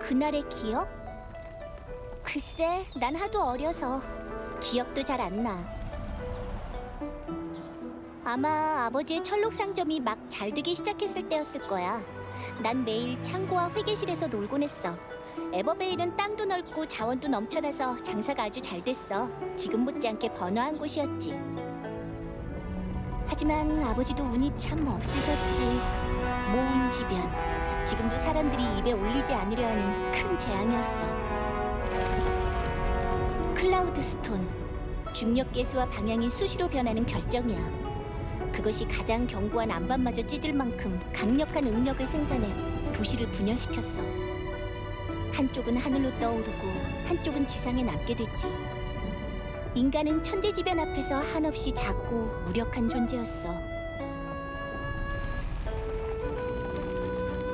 그날의 기억? 글쎄, 난 하도 어려서 기억도 잘 안 나. 아마 아버지의 철록 상점이 막 잘 되기 시작했을 때였을 거야. 난 매일 창고와 회계실에서 놀곤 했어. 에버베일은 땅도 넓고 자원도 넘쳐나서 장사가 아주 잘 됐어. 지금 못지않게 번화한 곳이었지. 하지만 아버지도 운이 참 없으셨지. 모운지변, 지금도 사람들이 입에 올리지 않으려 하는 큰 재앙이었어. 클라우드스톤, 중력계수와 방향이 수시로 변하는 결정이야. 그것이 가장 견고한 안반마저 찢을 만큼 강력한 응력을 생산해 도시를 분열시켰어. 한쪽은 하늘로 떠오르고 한쪽은 지상에 남게 됐지. 인간은 천재지변 앞에서 한없이 작고 무력한 존재였어.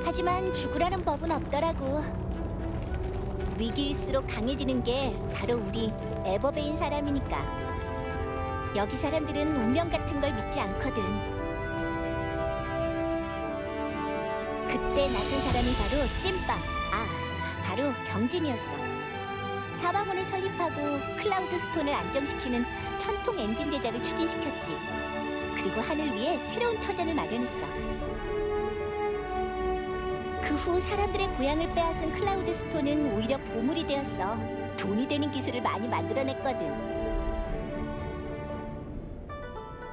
하지만 죽으라는 법은 없더라고. 위기일수록 강해지는 게 바로 우리 에버베인 사람이니까. 여기 사람들은 운명 같은 걸 믿지 않거든. 그때 나선 사람이 바로 찐빵, 바로 경진이었어. 사방원을 설립하고 클라우드스톤을 안정시키는 천통 엔진 제작을 추진시켰지. 그리고 하늘 위에 새로운 터전을 마련했어. 그 후 사람들의 고향을 빼앗은 클라우드스톤은 오히려 보물이 되었어. 돈이 되는 기술을 많이 만들어냈거든.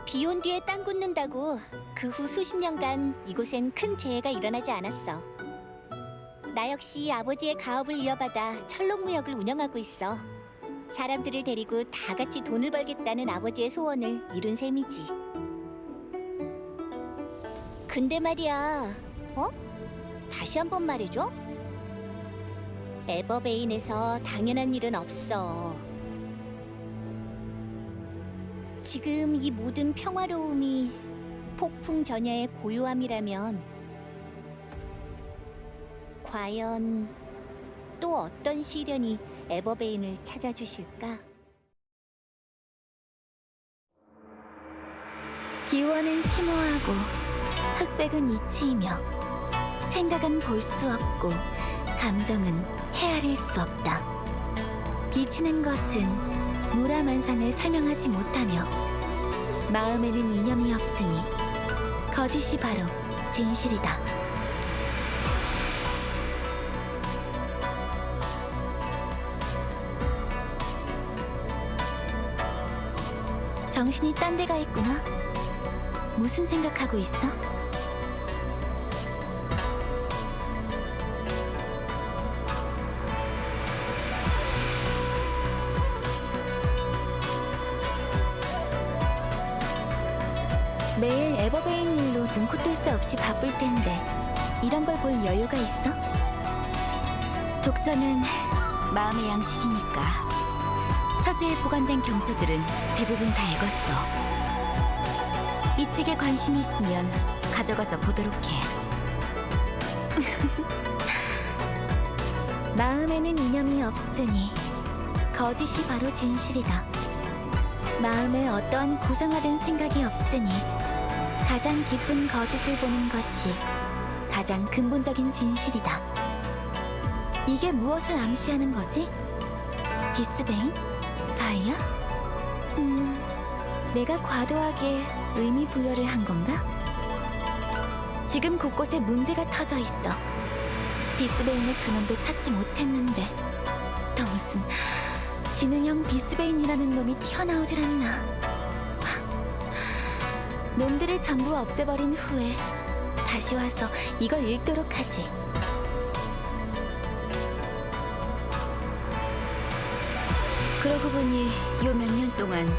비 온 뒤에 땅 굳는다고 그 후 수십 년간 이곳엔 큰 재해가 일어나지 않았어. 나 역시 아버지의 가업을 이어받아 철록무역을 운영하고 있어. 사람들을 데리고 다 같이 돈을 벌겠다는 아버지의 소원을 이룬 셈이지. 근데 말이야, 다시 한번 말해줘? 에버베인에서 당연한 일은 없어. 지금 이 모든 평화로움이 폭풍 전야의 고요함이라면 과연 또 어떤 시련이 에버베인을 찾아주실까? 기원은 심오하고 흑백은 이치이며 생각은 볼 수 없고 감정은 헤아릴 수 없다. 비치는 것은 무라만상을 설명하지 못하며 마음에는 이념이 없으니 거짓이 바로 진실이다. 정신이 딴 데가 있구나. 무슨 생각하고 있어? 매일 에버베인 일로 눈코 뜰 새 없이 바쁠 텐데 이런 걸 볼 여유가 있어? 독서는 마음의 양식이니까. 서재에 보관된 경서들은 대부분 다 읽었어. 이 책에 관심이 있으면 가져가서 보도록 해. 마음에는 이념이 없으니 거짓이 바로 진실이다. 마음에 어떠한 고상화된 생각이 없으니 가장 깊은 거짓을 보는 것이 가장 근본적인 진실이다. 이게 무엇을 암시하는 거지? 비스베인? 가이아? 내가 과도하게 의미 부여를 한 건가? 지금 곳곳에 문제가 터져 있어. 비스베인의 근원도 찾지 못했는데 또 무슨 지능형 비스베인이라는 놈이 튀어나오질 않나. 놈들을 전부 없애버린 후에 다시 와서 이걸 읽도록 하지. 그러고 보니 요 몇 년 동안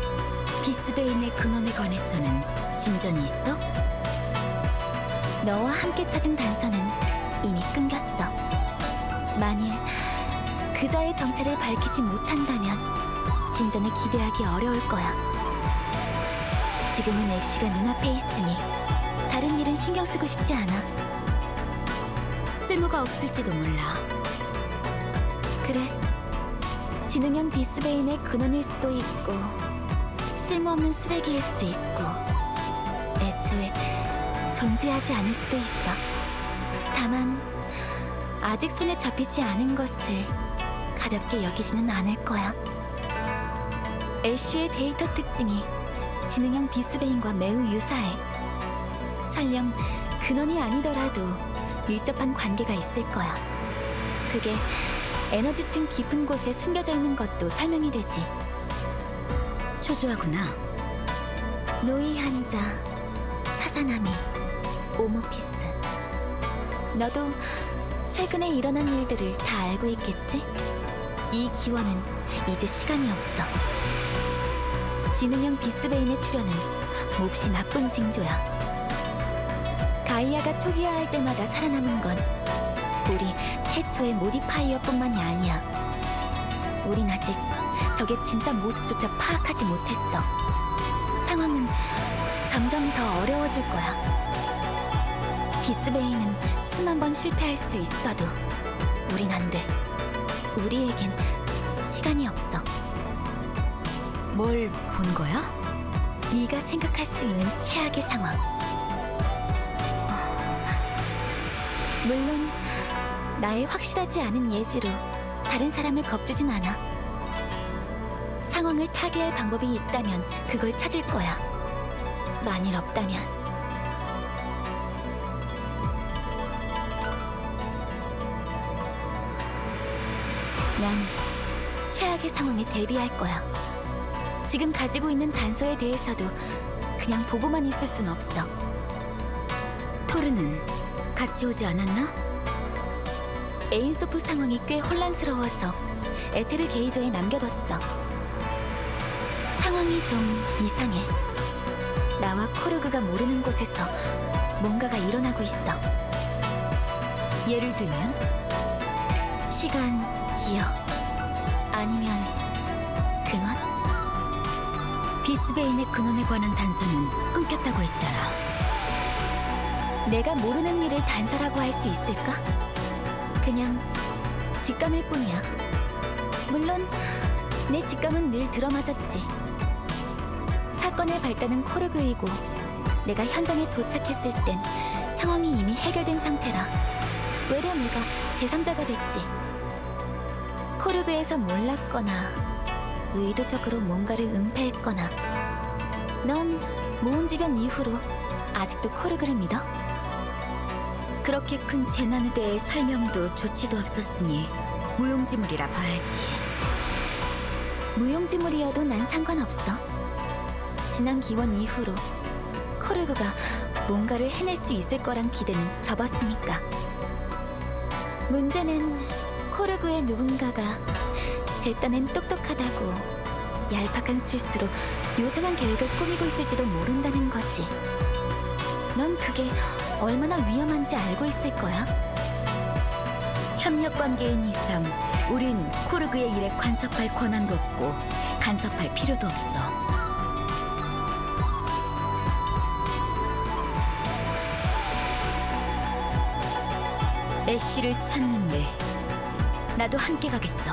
비스베인의 근원에 관해서는 진전이 있어? 너와 함께 찾은 단서는 이미 끊겼어. 만일 그자의 정체를 밝히지 못한다면 진전을 기대하기 어려울 거야. 지금은 애쉬가 눈앞에 있으니 다른 일은 신경 쓰고 싶지 않아. 쓸모가 없을지도 몰라. 그래, 지능형 비스베인의 근원일 수도 있고 쓸모없는 쓰레기일 수도 있고 애초에 존재하지 않을 수도 있어. 다만 아직 손에 잡히지 않은 것을 가볍게 여기지는 않을 거야. 애쉬의 데이터 특징이 지능형 비스베인과 매우 유사해. 설령 근원이 아니더라도 밀접한 관계가 있을 거야. 그게 에너지층 깊은 곳에 숨겨져 있는 것도 설명이 되지. 초조하구나. 노이 한자, 사사나미, 오모피스. 너도 최근에 일어난 일들을 다 알고 있겠지? 이 기원은 이제 시간이 없어. 지능형 비스베인의 출현은 몹시 나쁜 징조야. 가이아가 초기화할 때마다 살아남은 건 우리 태초의 모디파이어뿐만이 아니야. 우린 아직 적의 진짜 모습조차 파악하지 못했어. 상황은 점점 더 어려워질 거야. 비스베인은 수만 번 실패할 수 있어도 우린 안 돼. 우리에겐 시간이 없어. 뭘 본 거야? 네가 생각할 수 있는 최악의 상황. 물론 나의 확실하지 않은 예지로 다른 사람을 겁주진 않아. 상황을 타개할 방법이 있다면 그걸 찾을 거야. 만일 없다면 난 최악의 상황에 대비할 거야. 지금 가지고 있는 단서에 대해서도 그냥 보고만 있을 순 없어. 토르는 같이 오지 않았나? 에인소프 상황이 꽤 혼란스러워서 에테르 게이저에 남겨뒀어. 상황이 좀 이상해. 나와 코르그가 모르는 곳에서 뭔가가 일어나고 있어. 예를 들면? 시간, 기억, 아니면 근원? 비스베인의 근원에 관한 단서는 끊겼다고 했잖아. 내가 모르는 일을 단서라고 할 수 있을까? 그냥 직감일 뿐이야. 물론 내 직감은 늘 들어맞았지. 사건의 발단은 코르그이고 내가 현장에 도착했을 땐 상황이 이미 해결된 상태라 외려 내가 제3자가 됐지. 코르그에서 몰랐거나 의도적으로 뭔가를 은폐했거나. 넌 모은지변 이후로 아직도 코르그를 믿어? 그렇게 큰 재난에 대해 설명도 조치도 없었으니 무용지물이라 봐야지. 무용지물이어도 난 상관없어. 지난 기원 이후로 코르그가 뭔가를 해낼 수 있을 거란 기대는 접었으니까. 문제는 코르그의 누군가가 제 딴엔 똑똑하다고 얄팍한 술수로 요상한 계획을 꾸미고 있을지도 모른다는 거지. 넌 그게 얼마나 위험한지 알고 있을 거야. 협력 관계인 이상 우린 코르그의 일에 간섭할 권한도 없고 간섭할 필요도 없어. 애쉬를 찾는데 나도 함께 가겠어.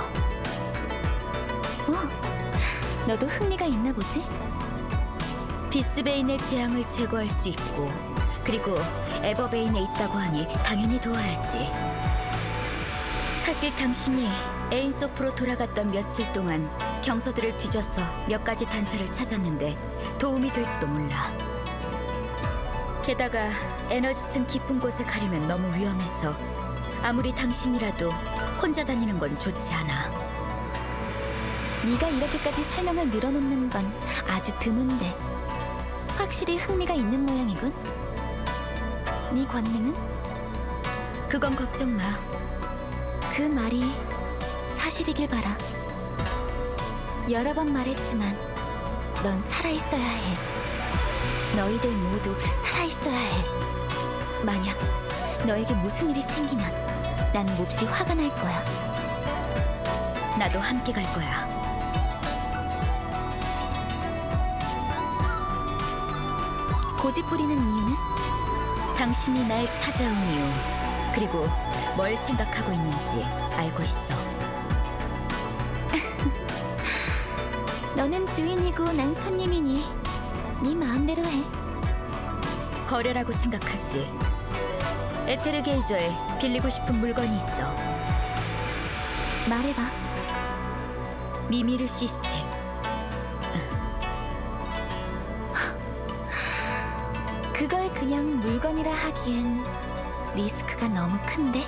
너도 흥미가 있나 보지? 비스베인의 재앙을 제거할 수 있고 그리고 에버베인에 있다고 하니 당연히 도와야지. 사실 당신이 에인소프로 돌아갔던 며칠 동안 경서들을 뒤져서 몇 가지 단서를 찾았는데 도움이 될지도 몰라. 게다가 에너지층 깊은 곳에 가려면 너무 위험해서 아무리 당신이라도 혼자 다니는 건 좋지 않아. 네가 이렇게까지 설명을 늘어놓는 건 아주 드문데 확실히 흥미가 있는 모양이군. 네 권능은? 그건 걱정 마. 그 말이 사실이길 바라. 여러 번 말했지만 넌 살아있어야 해. 너희들 모두 살아있어야 해. 만약 너에게 무슨 일이 생기면 난 몹시 화가 날 거야. 나도 함께 갈 거야. 고집 부리는 이유는? 당신이 날 찾아온 이유, 그리고 뭘 생각하고 있는지 알고 있어. 너는 주인이고 난 손님이니 네 마음대로 해. 거래라고 생각하지. 에테르 게이저에 빌리고 싶은 물건이 있어. 말해봐. 미미르 시스템. 그걸 그냥 물건이라 하기엔 리스크가 너무 큰데?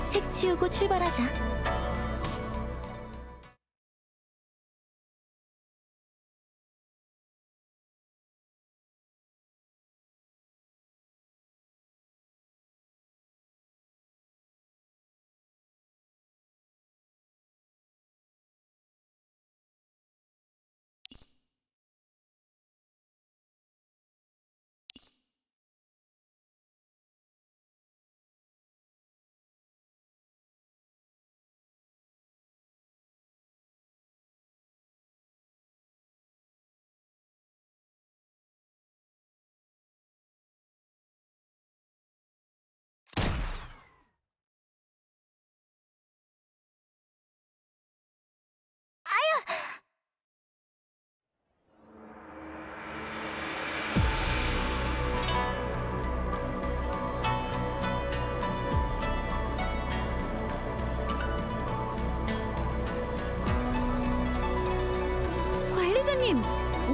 책 치우고 출발하자. 관리자님,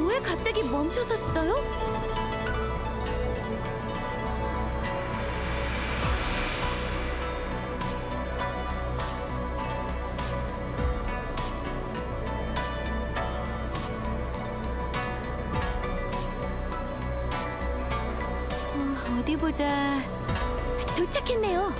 왜 갑자기 멈춰섰어요? 어디 보자. 도착했네요.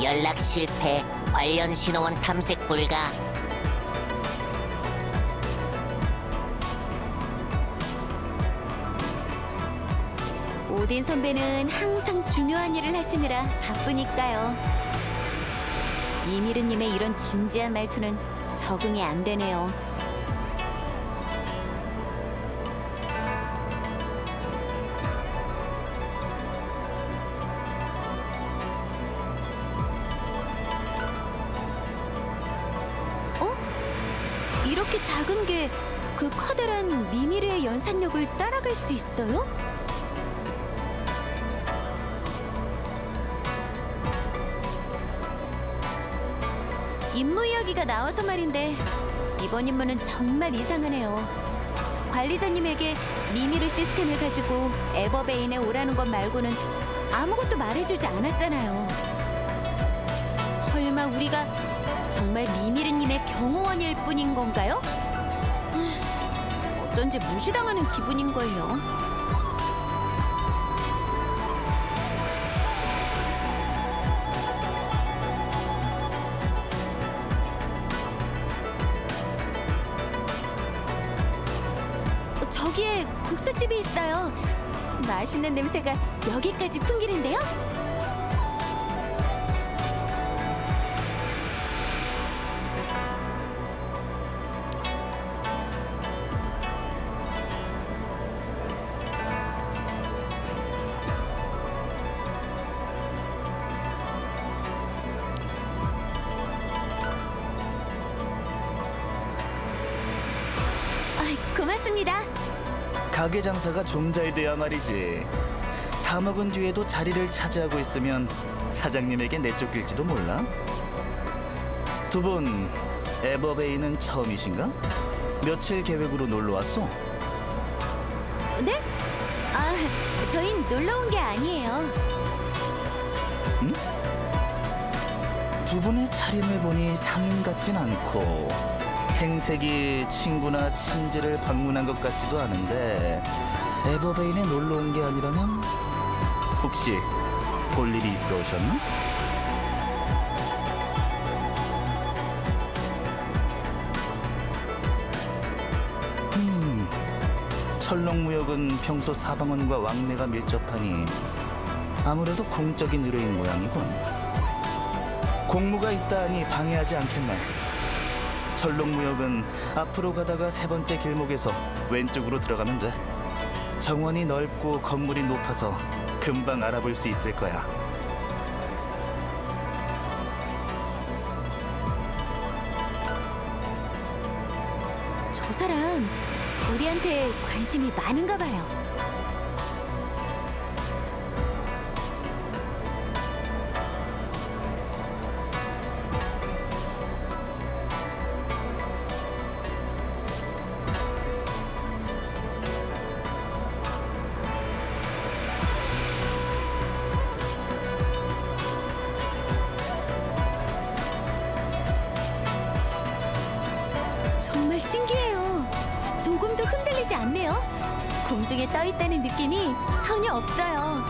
연락 실패. 관련 신호원 탐색 불가. 오딘 선배는 항상 중요한 일을 하시느라 바쁘니까요. 이미르님의 이런 진지한 말투는 적응이 안 되네요. 이렇게 작은 게 그 커다란 미미르의 연산력을 따라갈 수 있어요? 임무 이야기가 나와서 말인데 이번 임무는 정말 이상하네요. 관리자님에게 미미르 시스템을 가지고 에버베인에 오라는 것 말고는 아무것도 말해주지 않았잖아요. 설마 우리가 정말 미미르님의 경호원일 뿐인 건가요? 어쩐지 무시당하는 기분인걸요. 저기에 국수집이 있어요. 맛있는 냄새가 여기까지 풍기는데요? 고맙습니다. 가게 장사가 좀 잘 돼야 말이지. 다 먹은 뒤에도 자리를 차지하고 있으면 사장님에게 내쫓길지도 몰라. 두 분 에버베이는 처음이신가? 며칠 계획으로 놀러 왔어? 네? 저흰 놀러 온 게 아니에요. 응? 두 분의 차림을 보니 상인 같진 않고 행색이 친구나 친지를 방문한 것 같지도 않은데 에버베인에 놀러 온 게 아니라면 혹시 볼 일이 있어 오셨나? 철록무역은 평소 사방원과 왕래가 밀접하니 아무래도 공적인 의뢰인 모양이군. 공무가 있다 하니 방해하지 않겠나. 철록무역은 앞으로 가다가 세 번째 길목에서 왼쪽으로 들어가면 돼. 정원이 넓고 건물이 높아서 금방 알아볼 수 있을 거야. 저 사람 우리한테 관심이 많은가 봐요. 정말 신기해요. 조금도 흔들리지 않네요. 공중에 떠 있다는 느낌이 전혀 없어요.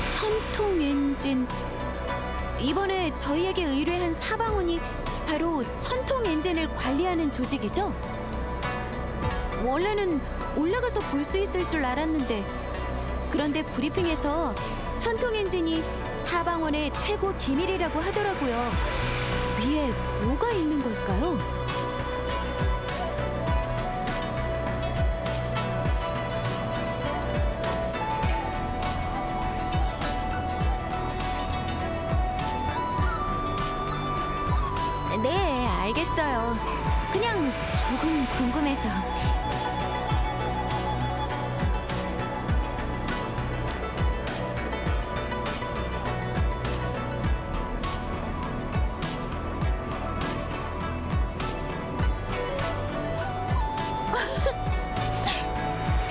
천통 엔진. 이번에 저희에게 의뢰한 사방원이 바로 천통 엔진을 관리하는 조직이죠? 원래는 올라가서 볼 수 있을 줄 알았는데, 그런데 브리핑에서 천통 엔진이 사방원의 최고 기밀이라고 하더라고요. 위에 뭐가 있는 걸까요? 네, 알겠어요. 그냥 조금 궁금해서.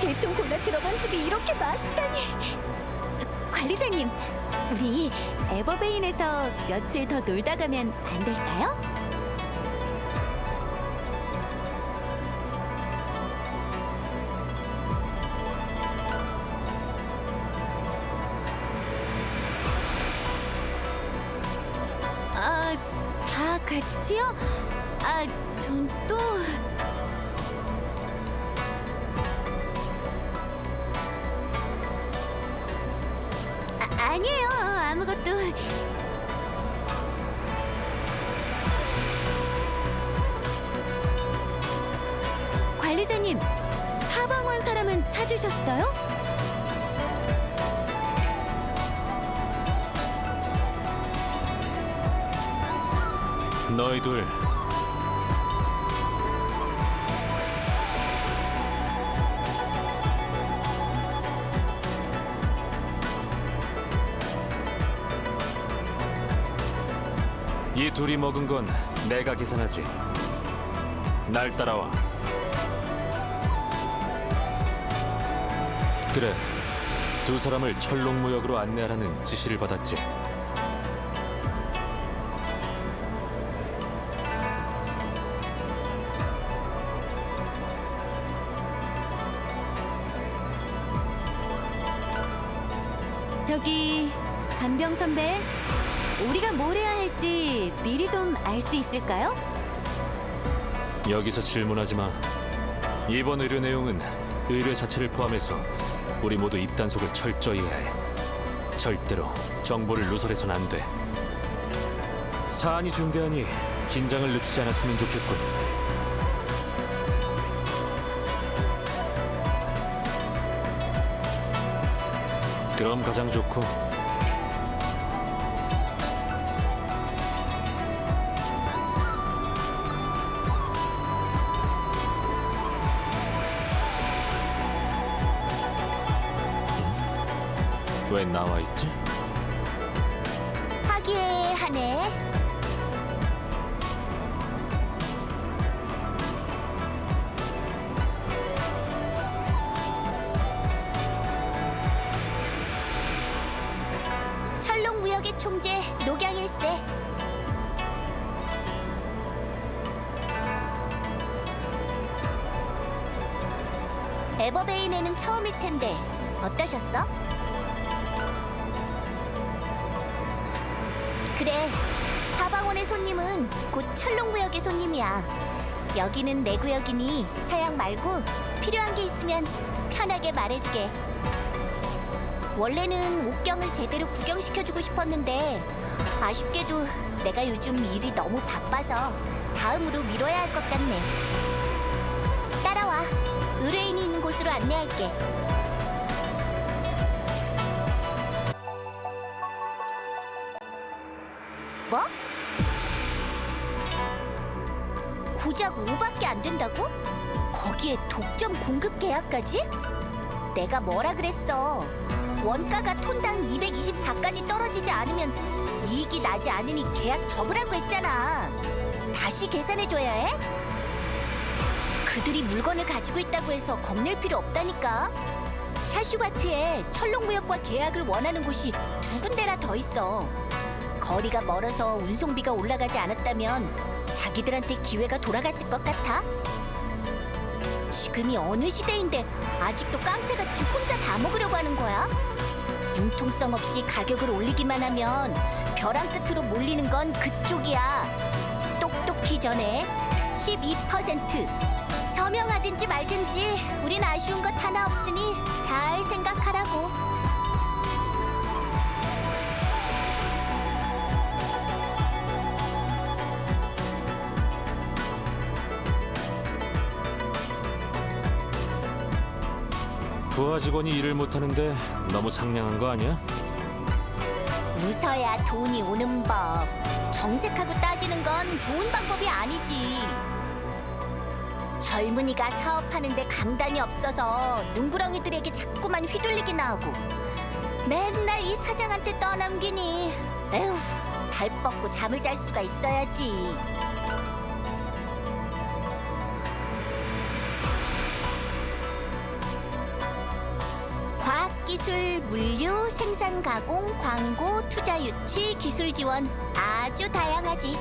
대충 골라 들어간 집이 이렇게 맛있다니. 관리자님, 우리 에버베인에서 며칠 더 놀다 가면 안 될까요? 아, 다 같이요? 아, 전 또... 아니에요, 아무것도. 관리자님, 사방원 사람은 찾으셨어요? 너희들 이 둘이 먹은 건 내가 계산하지. 날 따라와. 그래, 두 사람을 철록무역으로 안내하라는 지시를 받았지. 저기, 간병 선배, 우리가 뭘 해야 할지 미리 좀 알 수 있을까요? 여기서 질문하지 마. 이번 의뢰 내용은 의뢰 자체를 포함해서 우리 모두 입단속을 철저히 해야 해. 절대로 정보를 누설해선 안 돼. 사안이 중대하니 긴장을 늦추지 않았으면 좋겠군. 그럼 가장 좋고. 왜? 왜 나와 있지? 화기애애하네. 철롱무역의 총재 녹양일세. 에버베인에는 처음일 텐데 어떠셨어? 그래, 사방원의 손님은 곧 철롱무역의 손님이야. 여기는 내 구역이니 사양 말고 필요한 게 있으면 편하게 말해주게. 원래는 옥경을 제대로 구경시켜주고 싶었는데 아쉽게도 내가 요즘 일이 너무 바빠서 다음으로 미뤄야 할 것 같네. 따라와, 의뢰인이 있는 곳으로 안내할게. 뭐? 고작 5밖에 안 된다고? 거기에 독점 공급 계약까지? 내가 뭐라 그랬어? 원가가 톤당 224까지 떨어지지 않으면 이익이 나지 않으니 계약 접으라고 했잖아. 다시 계산해줘야 해? 그들이 물건을 가지고 있다고 해서 겁낼 필요 없다니까. 샤슈바트에 철롱무역과 계약을 원하는 곳이 2군데나 더 있어. 거리가 멀어서 운송비가 올라가지 않았다면 자기들한테 기회가 돌아갔을 것 같아? 지금이 어느 시대인데 아직도 깡패같이 혼자 다 먹으려고 하는 거야? 융통성 없이 가격을 올리기만 하면 벼랑 끝으로 몰리는 건 그쪽이야. 똑똑히 전에 12%. 서명하든지 말든지 우린 아쉬운 것 하나 없으니 잘 생각하라고. 부하 직원이 일을 못하는데 너무 상냥한 거 아니야? 웃어야 돈이 오는 법. 정색하고 따지는 건 좋은 방법이 아니지. 젊은이가 사업하는데 강단이 없어서 눈구렁이들에게 자꾸만 휘둘리기나 하고 맨날 이 사장한테 떠넘기니 에휴, 발 뻗고 잠을 잘 수가 있어야지. 과학기술, 물류, 생산 가공, 광고, 투자 유치, 기술 지원 아주 다양하지.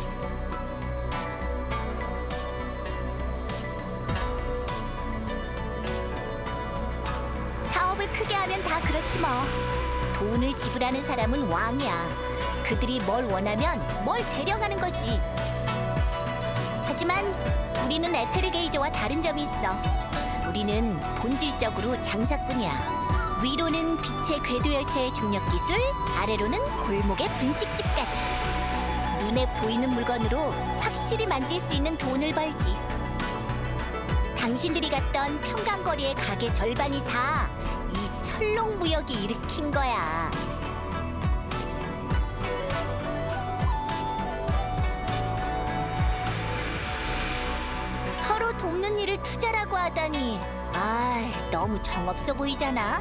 사업을 크게 하면 다 그렇지 뭐. 돈을 지불하는 사람은 왕이야. 그들이 뭘 원하면 뭘 대령하는 거지. 하지만 우리는 에테르게이저와 다른 점이 있어. 우리는 본질적으로 장사꾼이야. 위로는 빛의 궤도열차의 중력기술, 아래로는 골목의 분식집까지. 눈에 보이는 물건으로 확실히 만질 수 있는 돈을 벌지. 당신들이 갔던 평강거리의 가게 절반이 다 이 철롱무역이 일으킨 거야. 서로 돕는 일을 투자라고 하다니, 너무 정없어 보이잖아.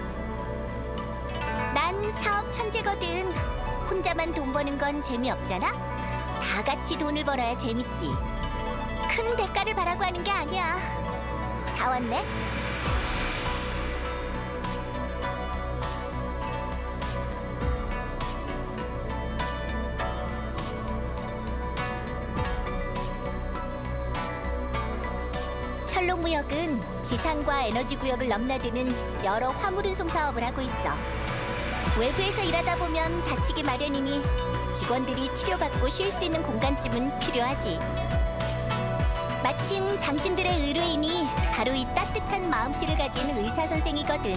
난 사업 천재거든. 혼자만 돈 버는 건 재미없잖아. 다 같이 돈을 벌어야 재밌지. 큰 대가를 바라고 하는 게 아니야. 다 왔네. 철롱무역은 지상과 에너지 구역을 넘나드는 여러 화물운송 사업을 하고 있어. 외부에서 일하다 보면 다치기 마련이니 직원들이 치료받고 쉴 수 있는 공간쯤은 필요하지. 마침 당신들의 의뢰인이 바로 이 따뜻한 마음씨를 가진 의사 선생이거든.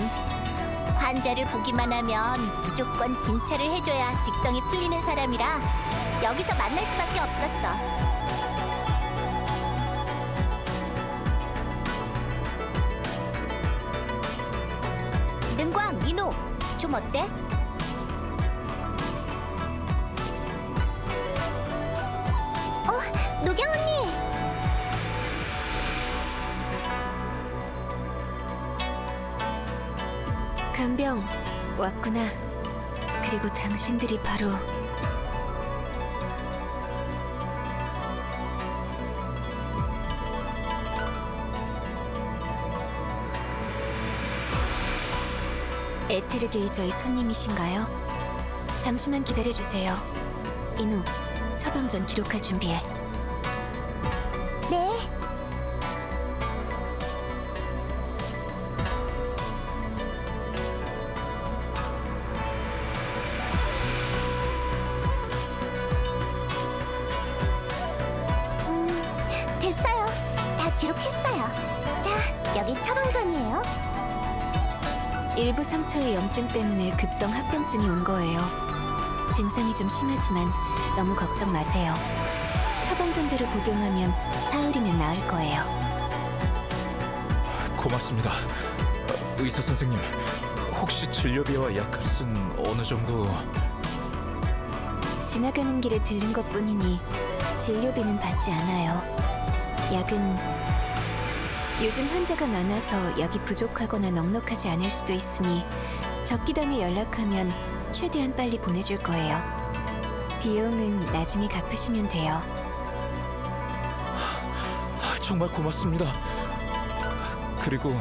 환자를 보기만 하면 무조건 진찰을 해줘야 직성이 풀리는 사람이라 여기서 만날 수밖에 없었어. 능광, 민호, 좀 어때? 노경 언니! 간병 왔구나. 그리고 당신들이 바로 에테르게이저의 손님이신가요? 잠시만 기다려주세요. 이누, 처방전 기록할 준비해. 네. 됐어요. 다 기록했어요. 자, 여기 처방전이에요. 일부 상처의 염증 때문에 급성 합병증이 온 거예요. 증상이 좀 심하지만 너무 걱정 마세요. 처방전대로 복용하면 사흘이면 나을 거예요. 고맙습니다. 의사 선생님, 혹시 진료비와 약값은 어느 정도? 지나가는 길에 들른 것뿐이니 진료비는 받지 않아요. 약은 요즘 환자가 많아서 약이 부족하거나 넉넉하지 않을 수도 있으니 접기단에 연락하면 최대한 빨리 보내줄 거예요. 비용은 나중에 갚으시면 돼요. 정말 고맙습니다. 그리고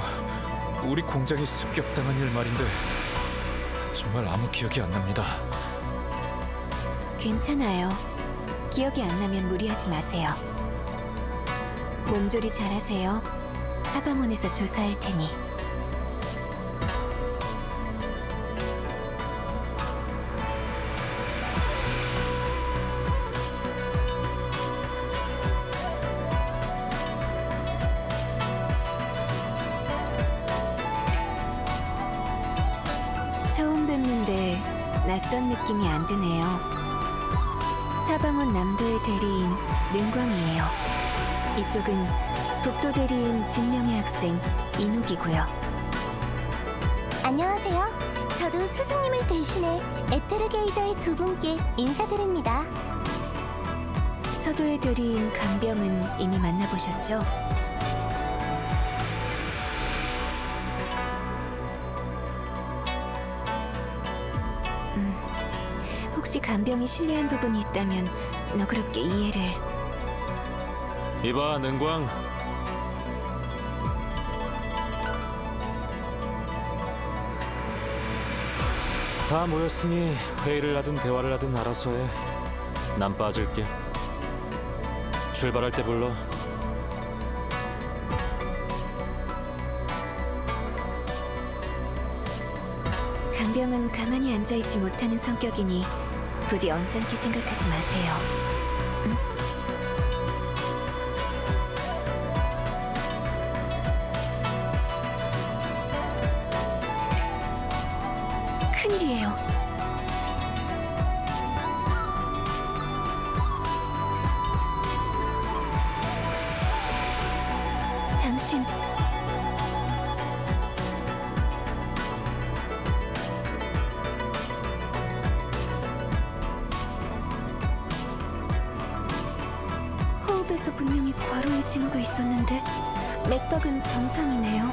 우리 공장이 습격당한 일 말인데 정말 아무 기억이 안 납니다. 괜찮아요. 기억이 안 나면 무리하지 마세요. 몸조리 잘하세요. 사방원에서 조사할 테니. 처음 뵙는데 낯선 느낌이 안 드네요. 사방원 남도의 대리인 능광이에요. 이쪽은 북도 대리인 진명의 학생 이녹이고요. 안녕하세요. 저도 스승님을 대신해 에테르게이저의 두 분께 인사드립니다. 서도의 대리인 간병은 이미 만나보셨죠? 혹시 간병이 실례한 부분이 있다면 너그럽게 이해를. 이봐, 능광. 다 모였으니 회의를 하든 대화를 하든 알아서 해. 난 빠질게. 출발할 때 불러. 간병은 가만히 앉아있지 못하는 성격이니 부디 언짢게 생각하지 마세요. 응? 큰일이에요. 당신 호흡에서 분명히 과로의 징후가 있었는데 맥박은 정상이네요.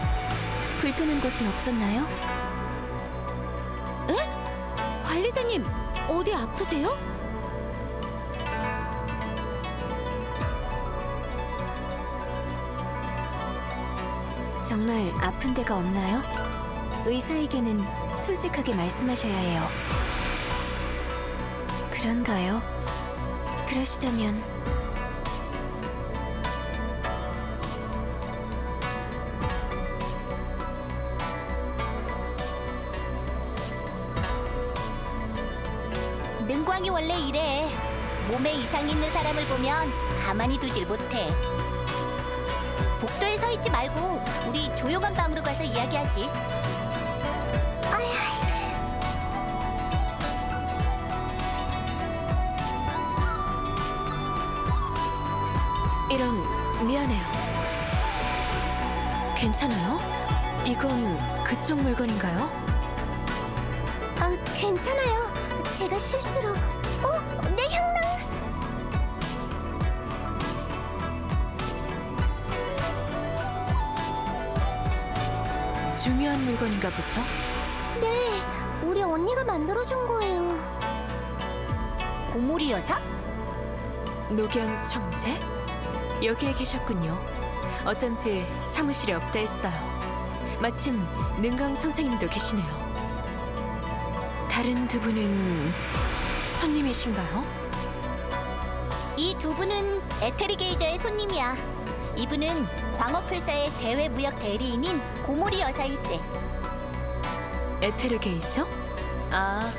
불편한 곳은 없었나요? 관리자님, 어디 아프세요? 정말 아픈 데가 없나요? 의사에게는 솔직하게 말씀하셔야 해요. 그런가요? 그러시다면 능광이 원래 이래. 몸에 이상이 있는 사람을 보면 가만히 두질 못해. 복도에 서 있지 말고 우리 조용한 방으로 가서 이야기하지. 이런, 미안해요. 괜찮아요? 이건 그쪽 물건인가요? 괜찮아요. 제가 실수로. 내 향낭. 중요한 물건인가 보죠? 네, 우리 언니가 만들어준 거예요. 고모리 여사? 노경 총재? 여기에 계셨군요. 어쩐지 사무실에 없다 했어요. 마침 능강 선생님도 계시네요. 다른 두 분은 손님이신가요? 이 두 분은 에테리게이저의 손님이야. 이분은 광업회사의 대외 무역 대리인인 고모리 여사일세. 에테르게이죠? 아,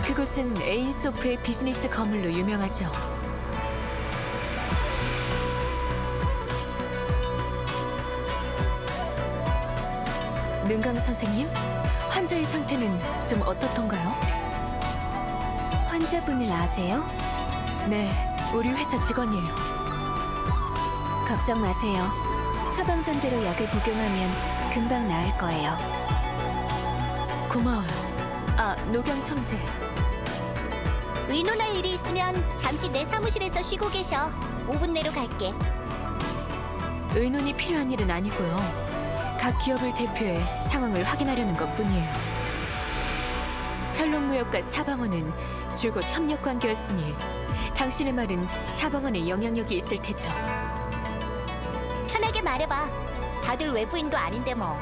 그곳은 에인소프의 비즈니스 거물로 유명하죠. 능강 선생님, 환자의 상태는 좀 어떻던가요? 환자분을 아세요? 네, 우리 회사 직원이에요. 걱정 마세요. 처방전대로 약을 복용하면 금방 나을 거예요. 고마워요. 아, 노경 총재. 의논할 일이 있으면 잠시 내 사무실에서 쉬고 계셔. 5분 내로 갈게. 의논이 필요한 일은 아니고요. 각 기업을 대표해 상황을 확인하려는 것뿐이에요. 철록무역과 사방원은 줄곧 협력 관계였으니 당신의 말은 사방원에 영향력이 있을 테죠. 편하게 말해봐. 다들 외부인도 아닌데 뭐.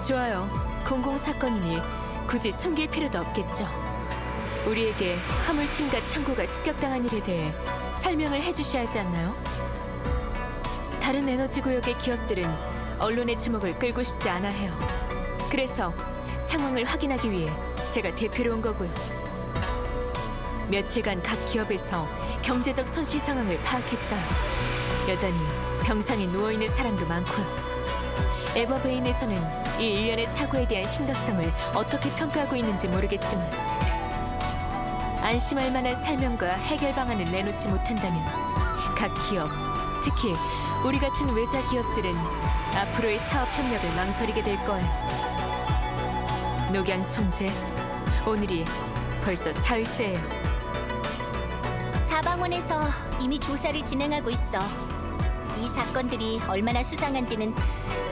좋아요. 공공사건이니 굳이 숨길 필요도 없겠죠. 우리에게 화물팀과 창고가 습격당한 일에 대해 설명을 해주셔야 하지 않나요? 다른 에너지 구역의 기업들은 언론의 주목을 끌고 싶지 않아 해요. 그래서 상황을 확인하기 위해 제가 대표로 온 거고요. 며칠간 각 기업에서 경제적 손실 상황을 파악했어요. 여전히 병상에 누워있는 사람도 많고요. 에버베인에서는 이 일련의 사고에 대한 심각성을 어떻게 평가하고 있는지 모르겠지만 안심할 만한 설명과 해결 방안을 내놓지 못한다면 각 기업, 특히 우리 같은 외자 기업들은 앞으로의 사업 협력을 망설이게 될 거예요. 노경 총재, 오늘이 벌써 사흘째예요. 사방원에서 이미 조사를 진행하고 있어. 이 사건들이 얼마나 수상한지는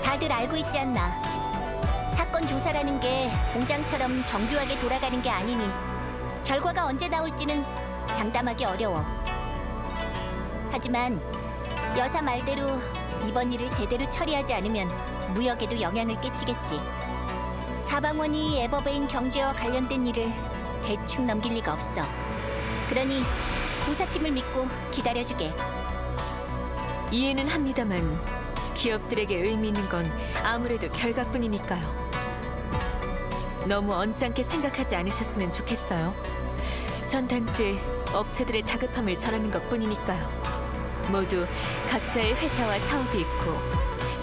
다들 알고 있지 않나. 사건 조사라는 게 공장처럼 정교하게 돌아가는 게 아니니 결과가 언제 나올지는 장담하기 어려워. 하지만 여사 말대로 이번 일을 제대로 처리하지 않으면 무역에도 영향을 끼치겠지. 사방원이 에버베인 경제와 관련된 일을 대충 넘길 리가 없어. 그러니 조사팀을 믿고 기다려주게. 이해는 합니다만 기업들에게 의미 있는 건 아무래도 결과뿐이니까요. 너무 언짢게 생각하지 않으셨으면 좋겠어요. 전 단지 업체들의 다급함을 전하는 것뿐이니까요. 모두 각자의 회사와 사업이 있고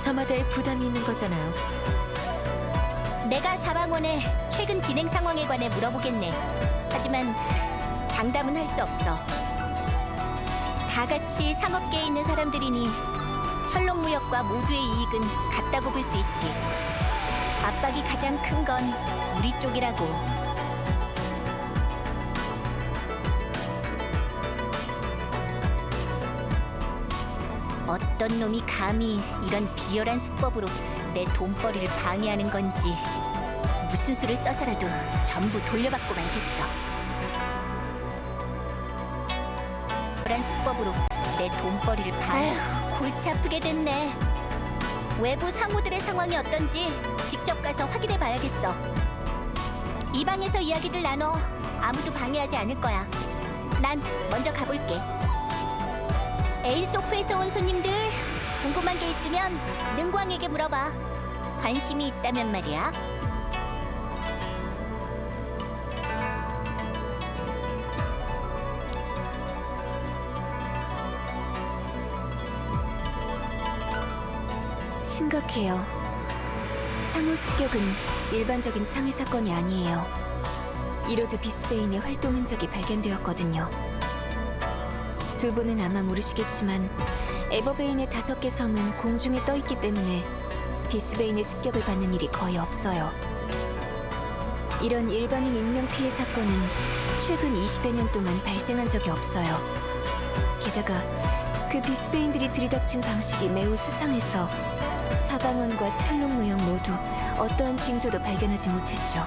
저마다의 부담이 있는 거잖아요. 내가 사방원의 최근 진행 상황에 관해 물어보겠네. 하지만 장담은 할 수 없어. 다 같이 상업계에 있는 사람들이니 철록무역과 모두의 이익은 같다고 볼 수 있지. 압박이 가장 큰 건 우리 쪽이라고. 어떤 놈이 감히 이런 비열한 수법으로 내 돈벌이를 방해하는 건지 무슨 수를 써서라도 전부 돌려받고 말겠어. 비열한 수법으로 내 돈벌이를 방해. 아휴, 골치 아프게 됐네. 외부 상무들의 상황이 어떤지 직접 가서 확인해 봐야겠어. 이 방에서 이야기를 나눠. 아무도 방해하지 않을 거야. 난 먼저 가볼게. 에인소프에서 온 손님들, 궁금한 게 있으면 능광에게 물어봐. 관심이 있다면 말이야. 심각해요. 상호 습격은 일반적인 상해 사건이 아니에요. 이로드 비스베인의 활동 흔적이 발견되었거든요. 두 분은 아마 모르시겠지만 에버베인의 5개 섬은 공중에 떠 있기 때문에 비스베인의 습격을 받는 일이 거의 없어요. 이런 일반인 인명 피해 사건은 최근 20여 년 동안 발생한 적이 없어요. 게다가 그 비스베인들이 들이닥친 방식이 매우 수상해서 사방원과 찰록무역 모두 어떠한 징조도 발견하지 못했죠.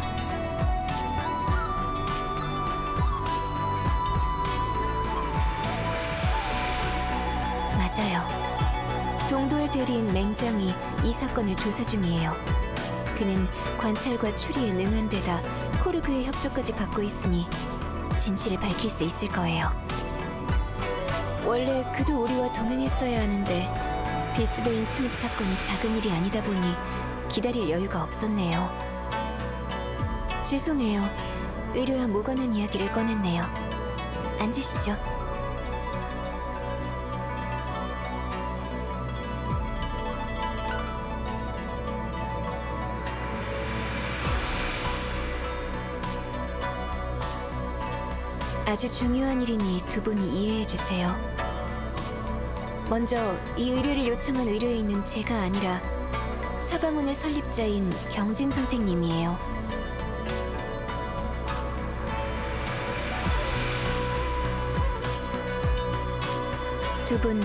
맞아요. 동도의 대리인 맹장이 이 사건을 조사 중이에요. 그는 관찰과 추리에 능한 데다 코르그의 협조까지 받고 있으니 진실을 밝힐 수 있을 거예요. 원래 그도 우리와 동행했어야 하는데 비스베인 침입 사건이 작은 일이 아니다 보니 기다릴 여유가 없었네요. 죄송해요. 의료와 무관한 이야기를 꺼냈네요. 앉으시죠. 아주 중요한 일이니 두 분이 이해해 주세요. 먼저 이 의뢰를 요청한 의뢰에 있는 제가 아니라 사방원의 설립자인 경진 선생님이에요. 두 분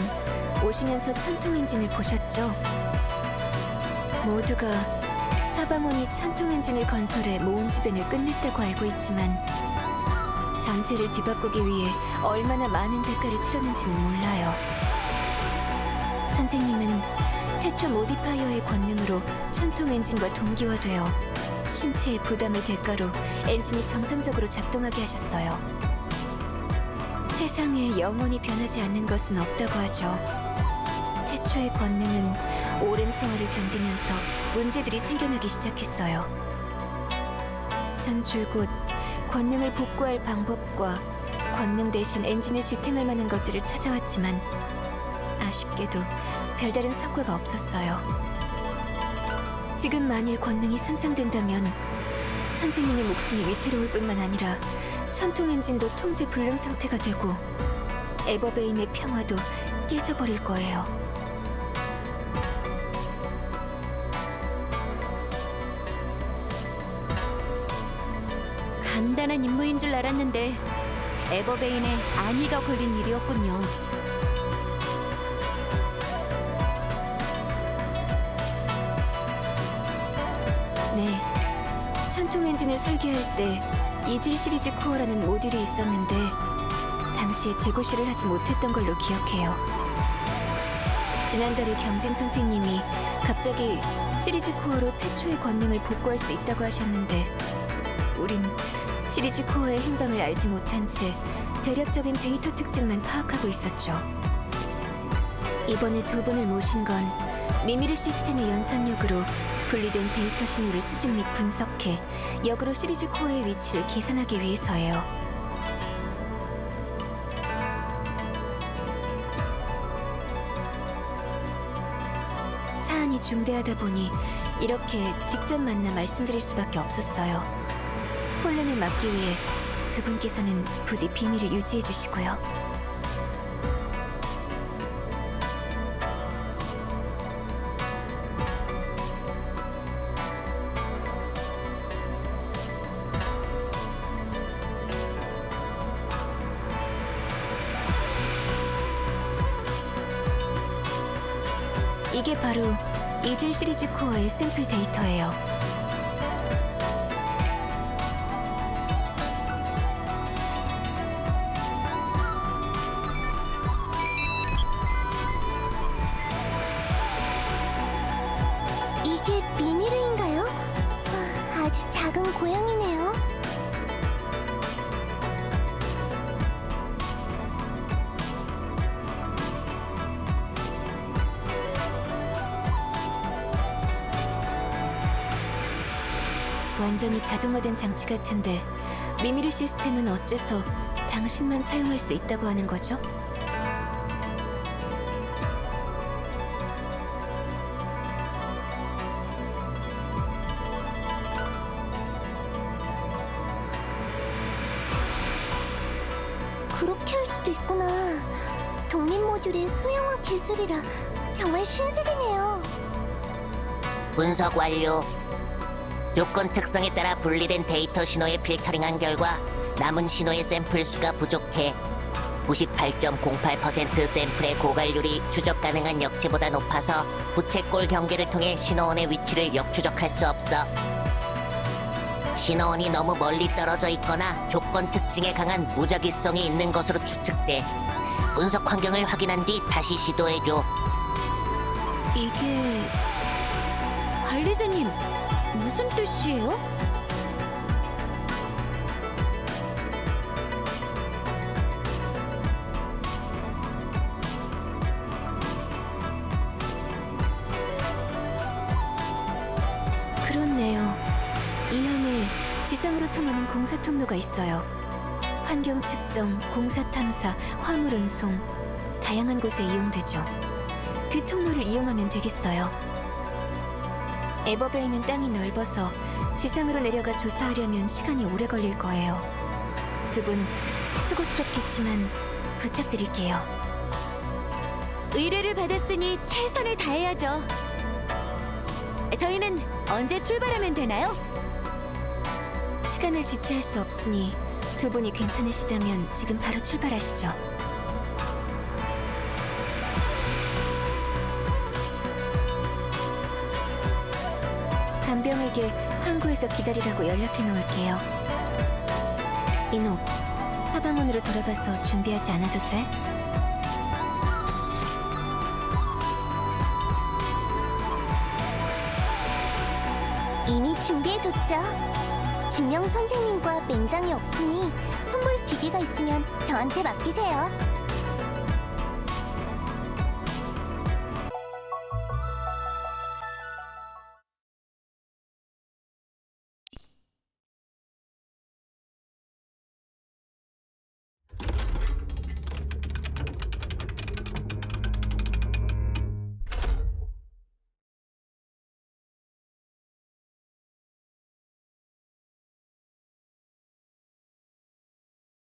오시면서 천통 엔진을 보셨죠? 모두가 사방원이 천통 엔진을 건설해 모은지변을 끝냈다고 알고 있지만 전세를 뒤바꾸기 위해 얼마나 많은 대가를 치렀는지는 몰라요. 선생님은 태초 모디파이어의 권능으로 천통 엔진과 동기화되어 신체의 부담을 대가로 엔진이 정상적으로 작동하게 하셨어요. 세상에 영원히 변하지 않는 것은 없다고 하죠. 태초의 권능은 오랜 세월을 견디면서 문제들이 생겨나기 시작했어요. 전 줄곧 권능을 복구할 방법과 권능 대신 엔진을 지탱할 만한 것들을 찾아왔지만 아쉽게도 별다른 성과가 없었어요. 지금 만일 권능이 손상된다면 선생님의 목숨이 위태로울 뿐만 아니라 천통 엔진도 통제 불능 상태가 되고 에버베인의 평화도 깨져버릴 거예요. 간단한 임무인 줄 알았는데 에버베인에 안위가 걸린 일이었군요. 네, 천통 엔진을 설계할 때 이질 시리즈 코어라는 모듈이 있었는데 당시에 재고시를 하지 못했던 걸로 기억해요. 지난달에 경진 선생님이 갑자기 시리즈 코어로 태초의 권능을 복구할 수 있다고 하셨는데 우린 시리즈 코어의 행방을 알지 못한 채 대략적인 데이터 특징만 파악하고 있었죠. 이번에 두 분을 모신 건 미미르 시스템의 연상력으로 분리된 데이터 신호를 수집 및 분석해 역으로 시리즈 코어의 위치를 계산하기 위해서예요. 사안이 중대하다 보니 이렇게 직접 만나 말씀드릴 수밖에 없었어요. 혼란을 막기 위해 두 분께서는 부디 비밀을 유지해 주시고요. 이게 바로 이질 시리즈 코어의 샘플 데이터예요. 이게 미미르인가요? 아주 작은 고양이네요. 완전히 자동화된 장치 같은데 미미르 시스템은 어째서 당신만 사용할 수 있다고 하는 거죠? 그렇게 할 수도 있구나. 독립 모듈의 소형화 기술이라 정말 신세계네요. 분석 완료. 조건 특성에 따라 분리된 데이터 신호에 필터링한 결과 남은 신호의 샘플 수가 부족해 98.08% 샘플의 고갈률이 추적 가능한 역치보다 높아서 부채꼴 경계를 통해 신호원의 위치를 역추적할 수 없어. 신호원이 너무 멀리 떨어져 있거나 조건 특징에 강한 무작위성이 있는 것으로 추측돼. 운석 환경을 확인한 뒤 다시 시도해줘. 이게 관리자님, 무슨 뜻이에요? 그렇네요. 이 안에 지상으로 통하는 공사 통로가 있어요. 환경 측정, 공사 탐사, 화물 운송, 다양한 곳에 이용되죠. 그 통로를 이용하면 되겠어요. 에버베이는 땅이 넓어서 지상으로 내려가 조사하려면 시간이 오래 걸릴 거예요. 두 분 수고스럽겠지만 부탁드릴게요. 의뢰를 받았으니 최선을 다해야죠. 저희는 언제 출발하면 되나요? 시간을 지체할 수 없으니 두 분이 괜찮으시다면 지금 바로 출발하시죠. 간병에게 항구에서 기다리라고 연락해 놓을게요. 이녹, 사방원으로 돌아가서 준비하지 않아도 돼? 이미 준비해뒀죠. 김영 선생님과 맹장이 없으니 선물 기계가 있으면 저한테 맡기세요.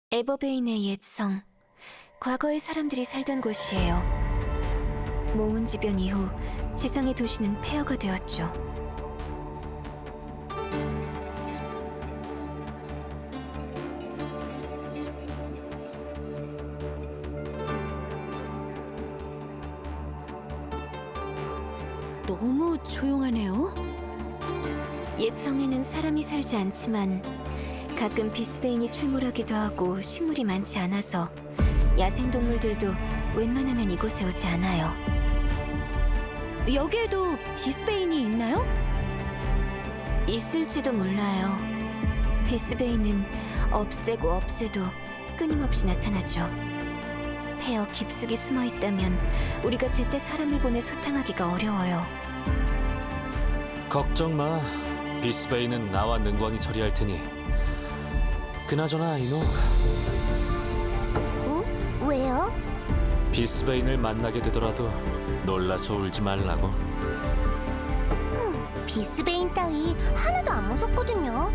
에버베인의 옛성, 과거의 사람들이 살던 곳이에요. 모운지변 이후 지상의 도시는 폐허가 되었죠. 너무 조용하네요. 옛 성에는 사람이 살지 않지만 가끔 비스베인이 출몰하기도 하고 식물이 많지 않아서 야생동물들도 웬만하면 이곳에 오지 않아요. 여기에도 비스베인이 있나요? 있을지도 몰라요. 비스베인은 없애고 없애도 끊임없이 나타나죠. 폐허 깊숙이 숨어 있다면 우리가 제때 사람을 보내 소탕하기가 어려워요. 걱정 마. 비스베이는 나와 능광이 처리할 테니. 그나저나 이노, 왜요? 비스베인을 만나게 되더라도 놀라서 울지 말라고. 비스베인 따위 하나도 안 무섭거든요.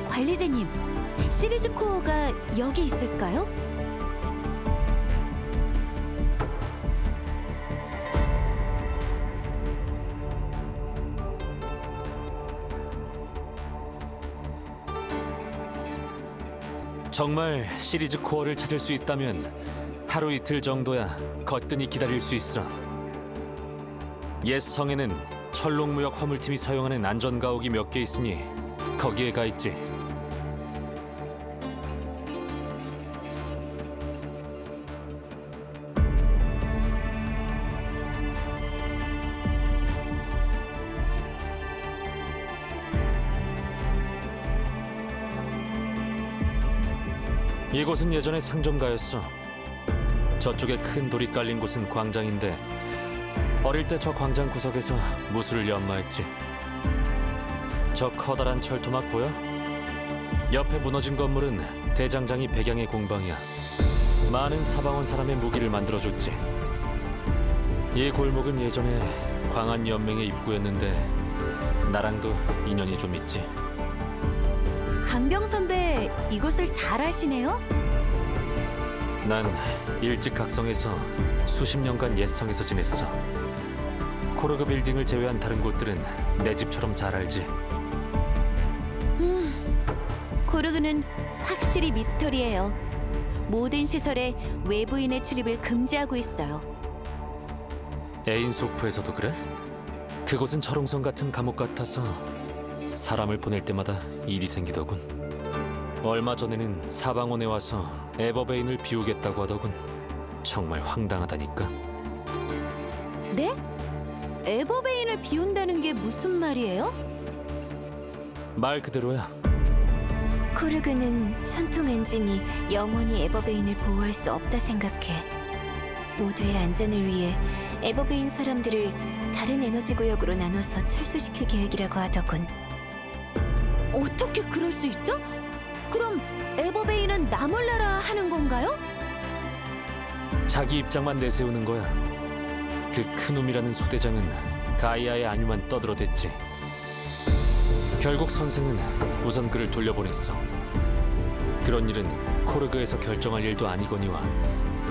관리자님, 시리즈 코어가 여기 있을까요? 정말 시리즈 코어를 찾을 수 있다면 하루 이틀 정도야 거뜬히 기다릴 수 있어. 옛 성에는 철록무역 화물팀이 사용하는 안전가옥이 몇 개 있으니 거기에 가 있지. 이곳은 예전에 상점가였어. 저쪽에 큰 돌이 깔린 곳은 광장인데 어릴 때 저 광장 구석에서 무술을 연마했지. 저 커다란 철토막 보여? 옆에 무너진 건물은 대장장이 백양의 공방이야. 많은 사방원 사람의 무기를 만들어줬지. 이 골목은 예전에 광안연맹의 입구였는데 나랑도 인연이 좀 있지. 간병 선배, 이곳을 잘 아시네요? 난 일찍 각성해서 수십 년간 옛 성에서 지냈어. 코르그 빌딩을 제외한 다른 곳들은 내 집처럼 잘 알지. 코르그는 확실히 미스터리예요. 모든 시설에 외부인의 출입을 금지하고 있어요. 에인소프에서도 그래? 그곳은 철옹성 같은 감옥 같아서 사람을 보낼 때마다 일이 생기더군. 얼마 전에는 사방원에 와서 에버베인을 비우겠다고 하더군. 정말 황당하다니까. 네? 에버베인을 비운다는 게 무슨 말이에요? 말 그대로야. 코르그는 천통 엔진이 영원히 에버베인을 보호할 수 없다 생각해. 모두의 안전을 위해 에버베인 사람들을 다른 에너지 구역으로 나눠서 철수시킬 계획이라고 하더군. 어떻게 그럴 수 있죠? 그럼 에버베인은 나 몰라라 하는 건가요? 자기 입장만 내세우는 거야. 그 큰놈이라는 소대장은 가이아의 안위만 떠들어댔지. 결국 선생은 우선 그를 돌려보냈어. 그런 일은 코르그에서 결정할 일도 아니거니와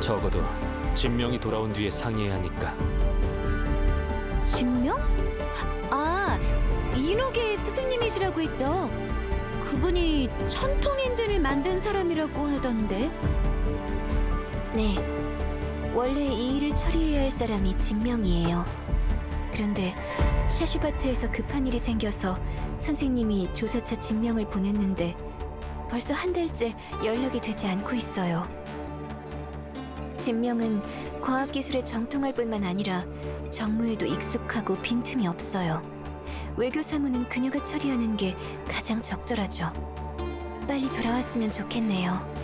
적어도 진명이 돌아온 뒤에 상의해야 하니까. 진명? 아, 인호계의 스승님이시라고 했죠. 그분이 천통 엔진을 만든 사람이라고 하던데. 네, 원래 이 일을 처리해야 할 사람이 진명이에요. 그런데 샤슈바트에서 급한 일이 생겨서 선생님이 조사차 진명을 보냈는데 벌써 한 달째 연락이 되지 않고 있어요. 진명은 과학기술에 정통할 뿐만 아니라 정무에도 익숙하고 빈틈이 없어요. 외교 사무는 그녀가 처리하는 게 가장 적절하죠. 빨리 돌아왔으면 좋겠네요.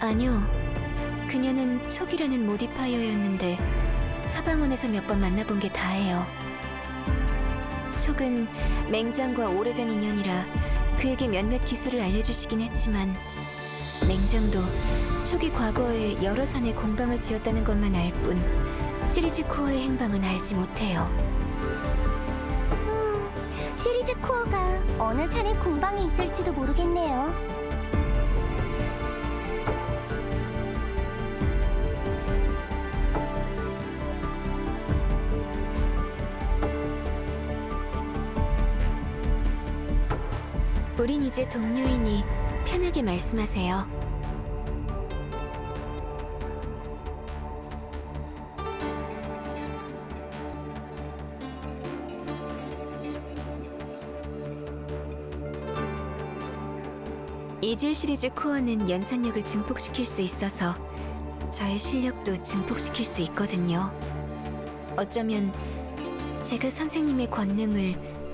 아니요. 그녀는 촉이라는 모디파이어였는데 사방원에서 몇 번 만나본 게 다예요. 촉은 맹장과 오래된 인연이라 그에게 몇몇 기술을 알려주시긴 했지만 맹장도 촉이 과거에 여러 산에 공방을 지었다는 것만 알 뿐 시리즈 코어의 행방은 알지 못해요. 시리즈 코어가 어느 산에 공방이 있을지도 모르겠네요. 우린 이제 동료이니 편하게 말씀하세요. 이질 시리즈 코어는 연산력을 증폭시킬 수 있어서 저의 실력도 증폭시킬 수 있거든요. 어쩌면 제가 선생님의 권능을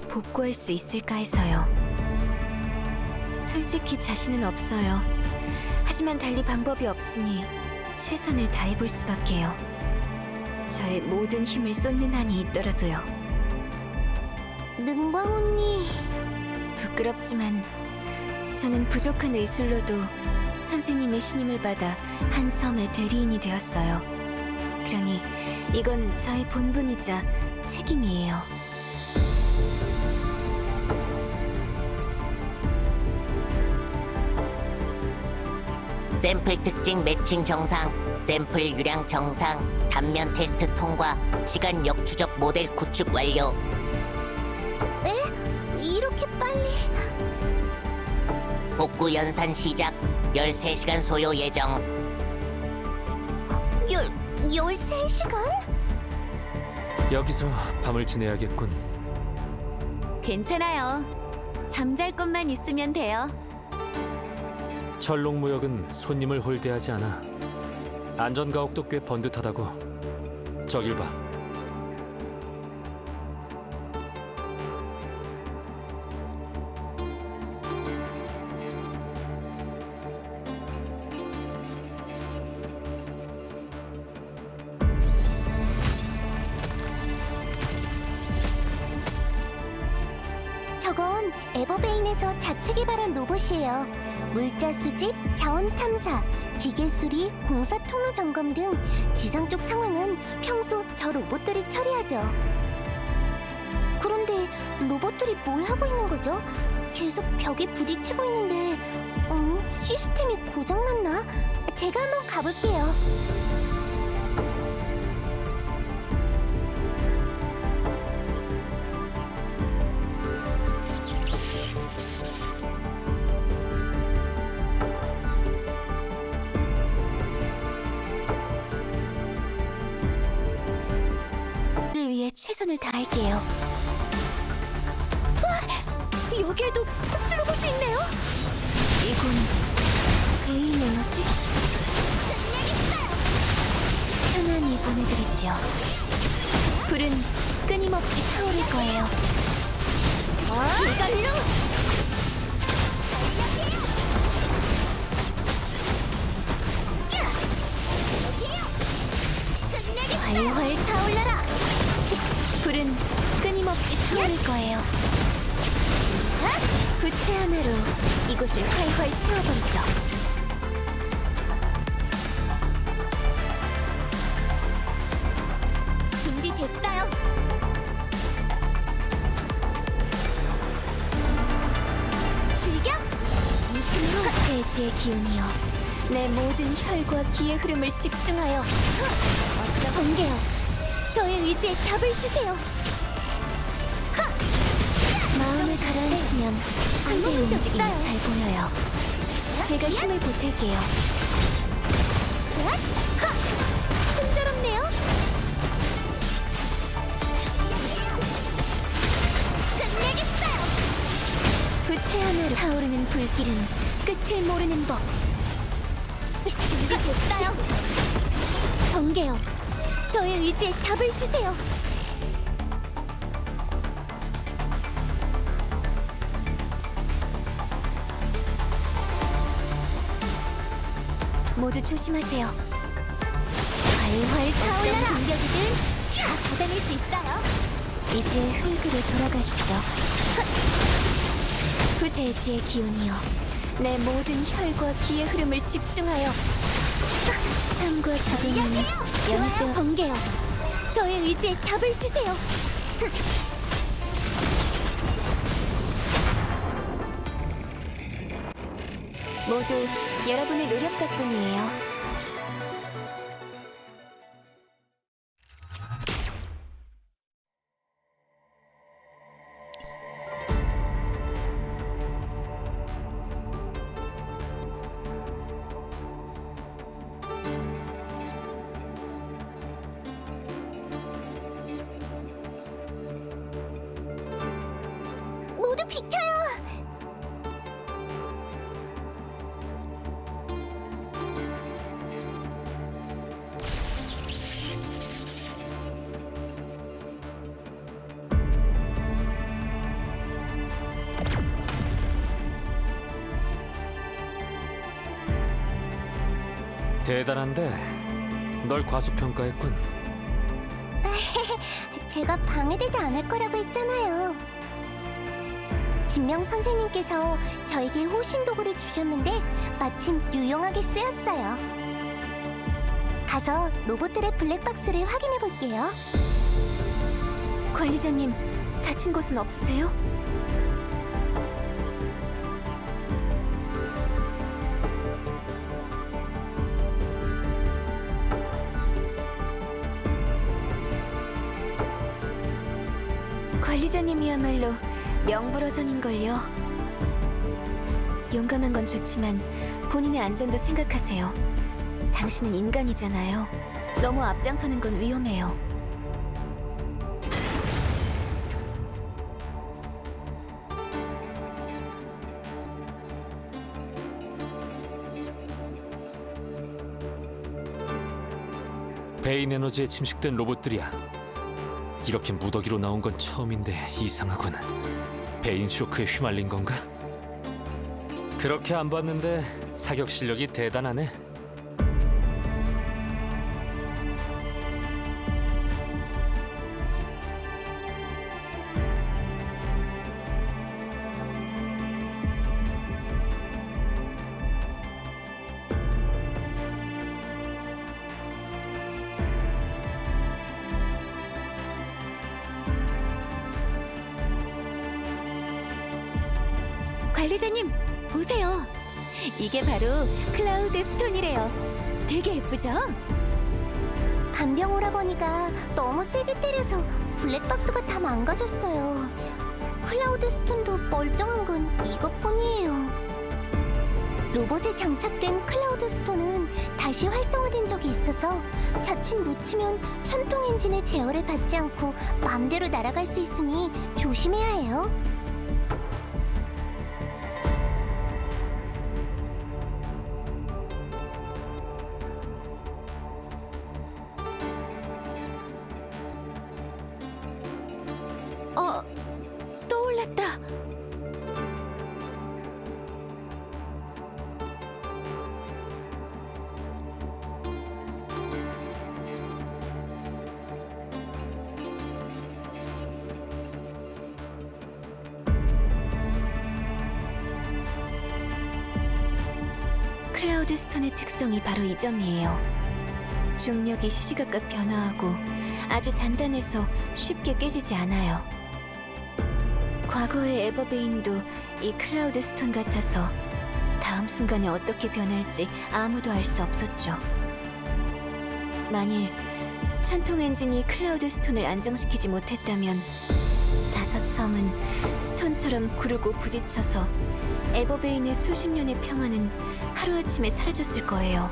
복구할 수 있을까 해서요. 솔직히 자신은 없어요. 하지만 달리 방법이 없으니 최선을 다해볼 수밖에요. 저의 모든 힘을 쏟는 한이 있더라도요. 능광 언니. 부끄럽지만 저는 부족한 의술로도 선생님의 신임을 받아 한 섬의 대리인이 되었어요. 그러니 이건 저의 본분이자 책임이에요. 샘플 특징 매칭 정상, 샘플 유량 정상, 단면 테스트 통과, 시간 역추적 모델 구축 완료. 이렇게 빨리. 복구 연산 시작, 13시간 소요 예정. 13시간? 여기서 밤을 지내야겠군. 괜찮아요. 잠잘 것만 있으면 돼요. 철롱무역은 손님을 홀대하지 않아. 안전가옥도 꽤 번듯하다고. 저길 봐. 저건 에버베인에서 자체 개발한 로봇이에요. 물자 수집, 자원 탐사, 기계 수리, 공사 통로 점검 등 지상 쪽 상황은 평소 저 로봇들이 처리하죠. 그런데 로봇들이 뭘 하고 있는 거죠? 계속 벽에 부딪히고 있는데, 시스템이 고장났나? 제가 한번 가볼게요. 위해 최선을 다할게요. 여기에도 흑주로봇이 있네요. 이건 베인 에너지? 편안히 보내드리지요. 불은 끊임없이 타오를 거예요. 이걸로! 활활 타올라라! 불은 끊임없이 타오를 거예요. 부채 하나로 이곳을 활활 태워버리죠. 준비됐어요. 출격! 무슨으로 대지의 기운이여, 내 모든 혈과 기의 흐름을 집중하여 번개요, 저의 의지에 답을 주세요. 마음을 가라앉히면 상대의 움직임이 잘 보여요. 제가 힘을 보탤게요. 순조롭네요. 끝내겠어요. 부채 하나로 타오르는 불길은 끝을 모르는 법. 준비됐어요. 번개요, 저의 의지에 답을 주세요. 모두 조심하세요. 활활 타올라라! 공격이든 다 받아낼 수 있어요. 이제 흙으로 돌아가시죠. 대지의 기운이여, 내 모든 혈과 기의 흐름을 집중하여 삶과 죽음은 연대 번개요, 저의 의지에 답을 주세요. 모두 여러분의 노력 덕분이에요. 모두 비켜요! 대단한데 널 과소평가했군. 제가 방해되지 않을 거라고 했잖아요. 진명 선생님께서 저에게 호신 도구를 주셨는데 마침 유용하게 쓰였어요. 가서 로봇들의 블랙박스를 확인해 볼게요. 관리자님, 다친 곳은 없으세요? 관리자님이야말로 명불허전인걸요. 용감한 건 좋지만 본인의 안전도 생각하세요. 당신은 인간이잖아요. 너무 앞장서는 건 위험해요. 베인 에너지에 침식된 로봇들이야. 이렇게 무더기로 나온 건 처음인데 이상하군. 베인 쇼크에 휘말린 건가? 그렇게 안 봤는데 사격 실력이 대단하네. 관리자님, 보세요. 이게 바로 클라우드 스톤이래요. 되게 예쁘죠? 간병 오라버니가 너무 세게 때려서 블랙박스가 다 망가졌어요. 클라우드 스톤도 멀쩡한 건 이것뿐이에요. 로봇에 장착된 클라우드 스톤은 다시 활성화된 적이 있어서 자칫 놓치면 천둥 엔진의 제어를 받지 않고 마음대로 날아갈 수 있으니 조심해야 해요. 떠올랐다. 클라우드 스톤의 특성이 바로 이 점이에요. 중력이 시시각각 변화하고 아주 단단해서 쉽게 깨지지 않아요. 과거의 에버베인도 이 클라우드 스톤 같아서 다음 순간에 어떻게 변할지 아무도 알 수 없었죠. 만일 천통 엔진이 클라우드 스톤을 안정시키지 못했다면 다섯 섬은 스톤처럼 구르고 부딪혀서 에버베인의 수십 년의 평화는 하루아침에 사라졌을 거예요.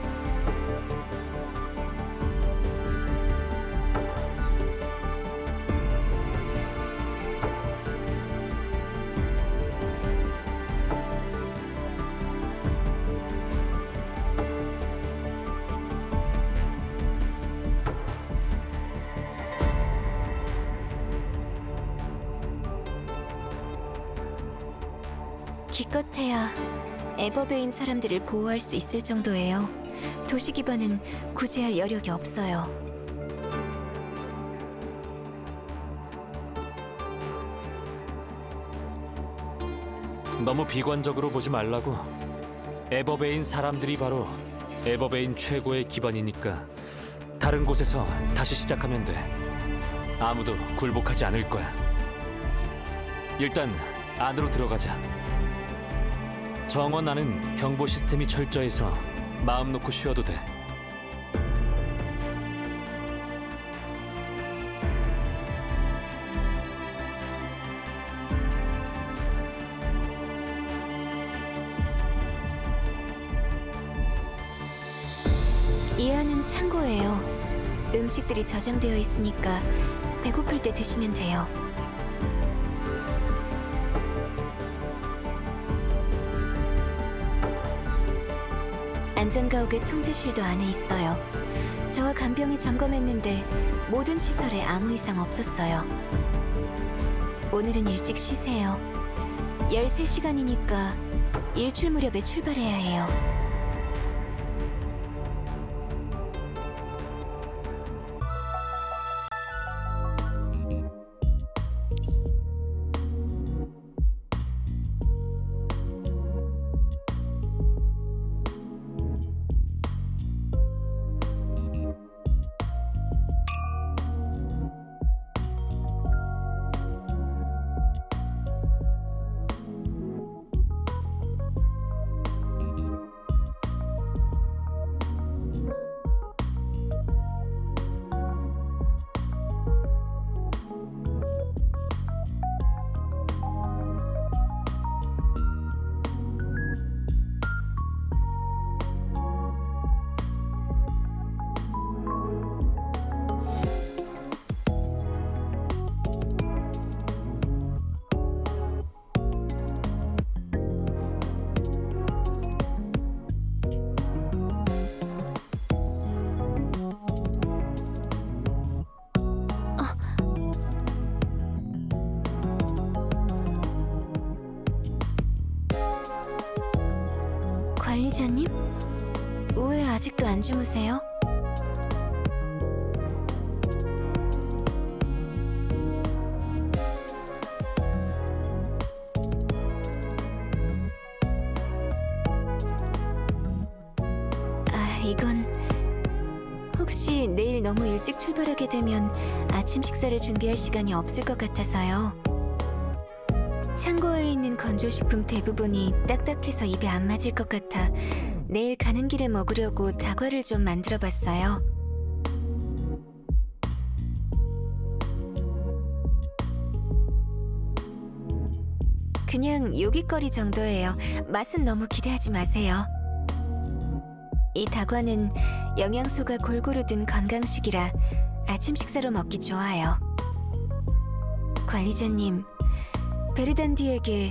기껏해야 에버베인 사람들을 보호할 수 있을 정도예요. 도시 기반은 구제할 여력이 없어요. 너무 비관적으로 보지 말라고. 에버베인 사람들이 바로 에버베인 최고의 기반이니까 다른 곳에서 다시 시작하면 돼. 아무도 굴복하지 않을 거야. 일단 안으로 들어가자. 정원 안은 경보 시스템이 철저해서 마음 놓고 쉬어도 돼. 이 안은 창고예요. 음식들이 저장되어 있으니까 배고플 때 드시면 돼요. 안전가옥의 통제실도 안에 있어요. 저와 간병이 점검했는데 모든 시설에 아무 이상 없었어요. 오늘은 일찍 쉬세요. 13시간이니까 일출 무렵에 출발해야 해요. 관리자님? 왜 아직도 안 주무세요? 이건 혹시 내일 너무 일찍 출발하게 되면 아침 식사를 준비할 시간이 없을 것 같아서요. 창고에 있는 건조식품 대부분이 딱딱해서 입에 안 맞을 것 같아 내일 가는 길에 먹으려고 다과를 좀 만들어 봤어요. 그냥 요깃거리 정도예요. 맛은 너무 기대하지 마세요. 이 다과는 영양소가 골고루 든 건강식이라 아침 식사로 먹기 좋아요. 관리자님, 베르단디에게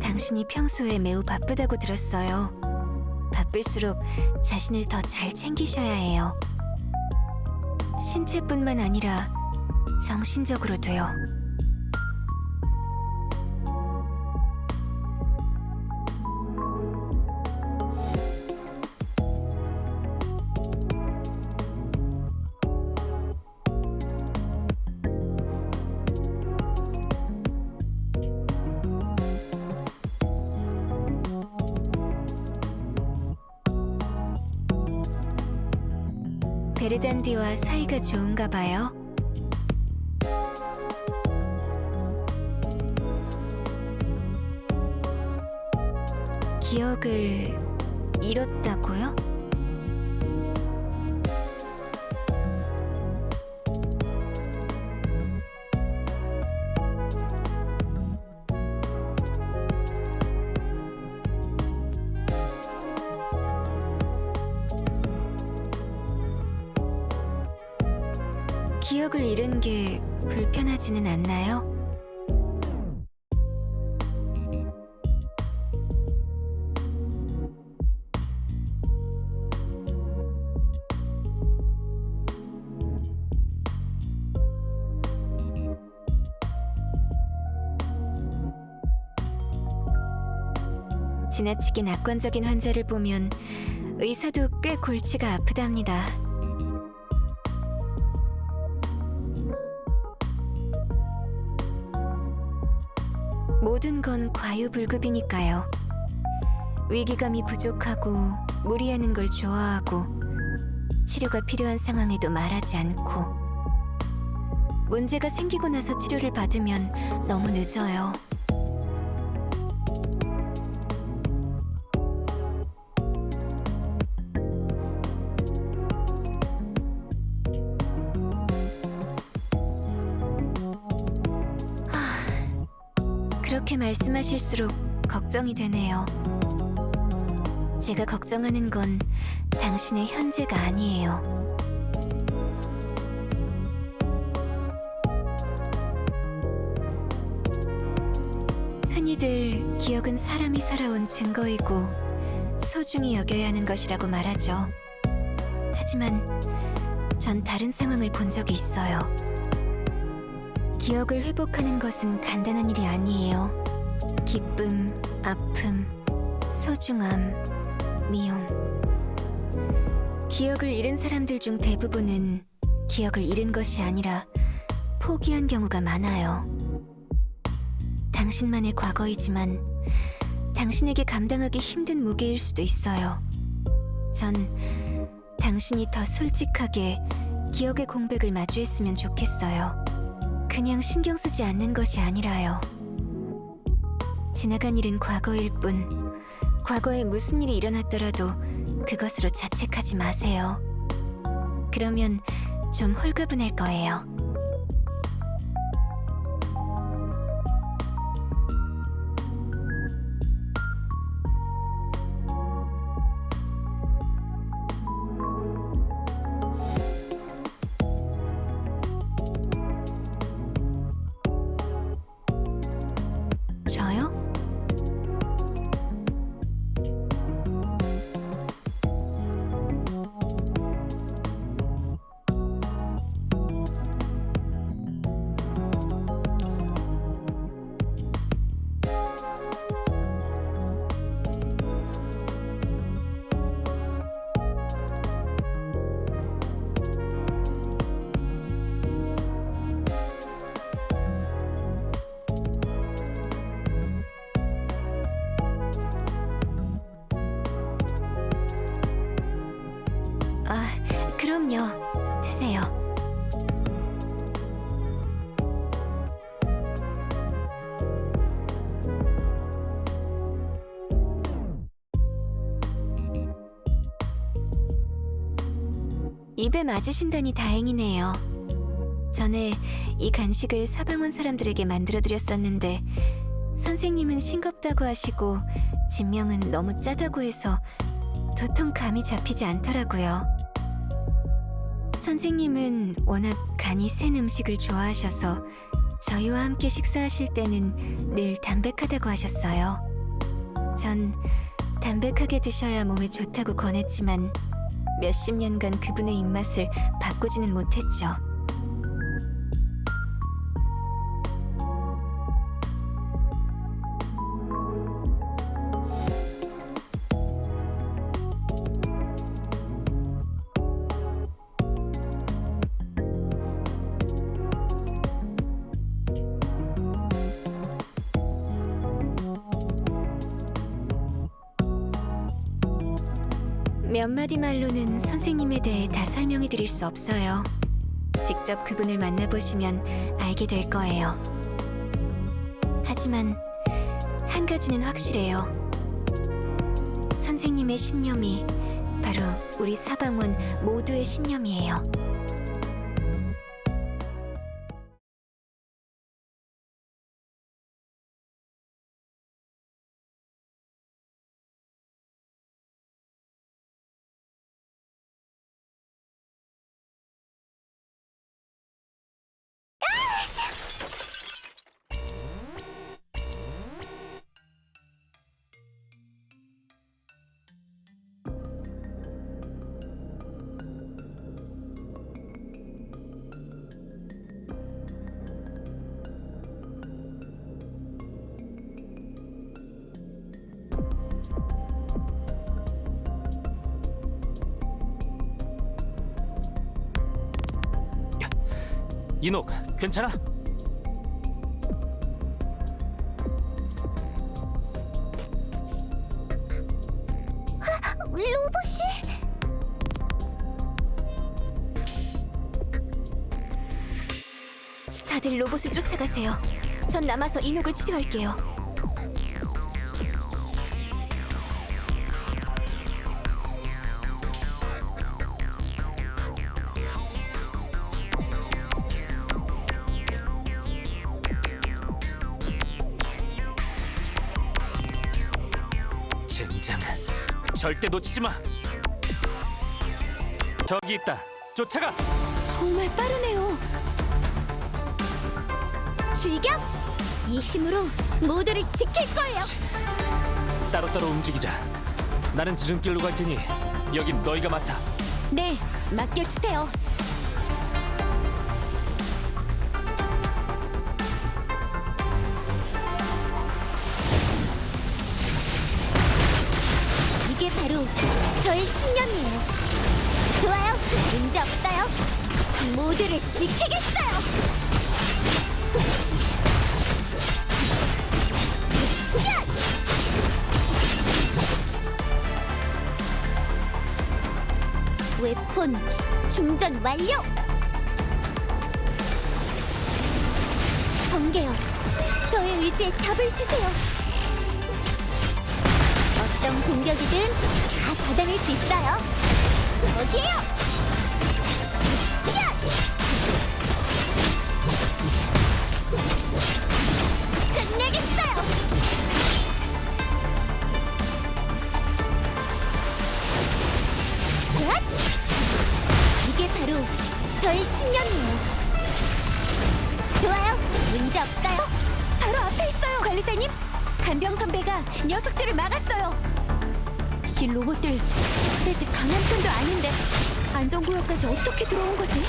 당신이 평소에 매우 바쁘다고 들었어요. 바쁠수록 자신을 더 잘 챙기셔야 해요. 신체뿐만 아니라 정신적으로도요. 베르단디와 사이가 좋은가 봐요. 기억을 잃었다고요? 기억을 잃은 게 불편하지는 않나요? 지나치게 낙관적인 환자를 보면 의사도 꽤 골치가 아프답니다. 모든 건 과유불급이니까요. 위기감이 부족하고 무리하는 걸 좋아하고 치료가 필요한 상황에도 말하지 않고 문제가 생기고 나서 치료를 받으면 너무 늦어요. 그렇게 말씀하실수록 걱정이 되네요. 제가 걱정하는 건 당신의 현재가 아니에요. 흔히들 기억은 사람이 살아온 증거이고 소중히 여겨야 하는 것이라고 말하죠. 하지만 전 다른 상황을 본 적이 있어요. 기억을 회복하는 것은 간단한 일이 아니에요. 기쁨, 아픔, 소중함, 미움. 기억을 잃은 사람들 중 대부분은 기억을 잃은 것이 아니라 포기한 경우가 많아요. 당신만의 과거이지만 당신에게 감당하기 힘든 무게일 수도 있어요. 전 당신이 더 솔직하게 기억의 공백을 마주했으면 좋겠어요. 그냥 신경 쓰지 않는 것이 아니라요. 지나간 일은 과거일 뿐, 과거에 무슨 일이 일어났더라도 그것으로 자책하지 마세요. 그러면 좀 홀가분할 거예요. 저요? 그럼요. 드세요. 입에 맞으신다니 다행이네요. 전에 이 간식을 사방원 사람들에게 만들어드렸었는데 선생님은 싱겁다고 하시고 진명은 너무 짜다고 해서 도통 감이 잡히지 않더라고요. 선생님은 워낙 간이 센 음식을 좋아하셔서 저희와 함께 식사하실 때는 늘 담백하다고 하셨어요. 전 담백하게 드셔야 몸에 좋다고 권했지만 몇십 년간 그분의 입맛을 바꾸지는 못했죠. 몇 마디 말로는 선생님에 대해 다 설명해 드릴 수 없어요. 직접 그분을 만나보시면 알게 될 거예요. 하지만 한 가지는 확실해요. 선생님의 신념이 바로 우리 사방원 모두의 신념이에요. 이녹, 괜찮아? 로봇이? 다들 로봇을 쫓아가세요. 전 남아서 이녹을 치료할게요. 젠장, 절대 놓치지 마. 저기 있다. 쫓아가. 정말 빠르네요. 출격! 이 힘으로 모두를 지킬 거예요. 따로따로 움직이자. 나는 지름길로 갈 테니 여긴 너희가 맡아. 네, 맡겨주세요. 이게 바로 저의 신념이에요. 좋아요. 문제 없어요. 모두를 지키겠어요. 야! 웨폰 충전 완료. 번개요. 저의 의지에 답을 주세요. 어떤 공격이든 다 받아낼 수 있어요. 여기에요. 야! 끝내겠어요. 야! 이게 바로 저의 신념이에요. 좋아요. 문제 없어요. 바로 앞에 있어요. 관리자님, 간병 선배가 녀석들을 막았어요. 이 로봇들 대체 강한 편도 아닌데 안전구역까지 어떻게 들어온 거지?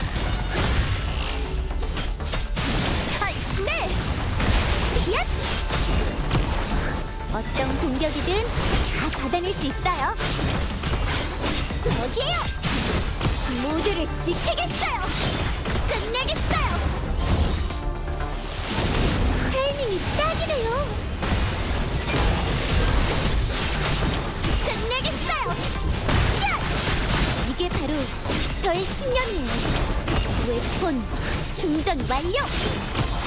아, 네! 야! 어떤 공격이든 다 받아낼 수 있어요. 여기에요! 모두를 지키겠어요! 끝내겠어요! 타이밍이 딱이래요! 끝내겠어요! 야! 이게 바로 저의 신념이에요. 웨폰 충전 완료!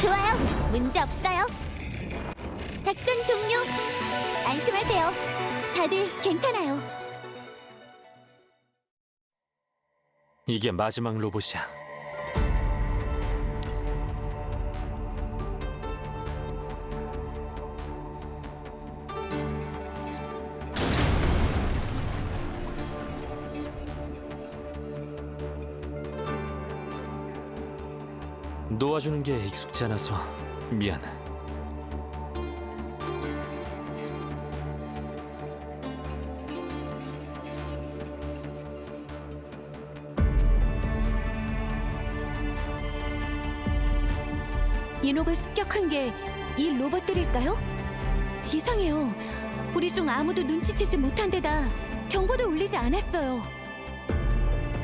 좋아요! 문제 없어요. 작전 종료! 안심하세요. 다들 괜찮아요. 이게 마지막 로봇이야. 놓아주는 게 익숙지 않아서 미안. 인옥을 습격한 게 이 로봇들일까요? 이상해요. 우리 중 아무도 눈치채지 못한 데다 경보도 울리지 않았어요.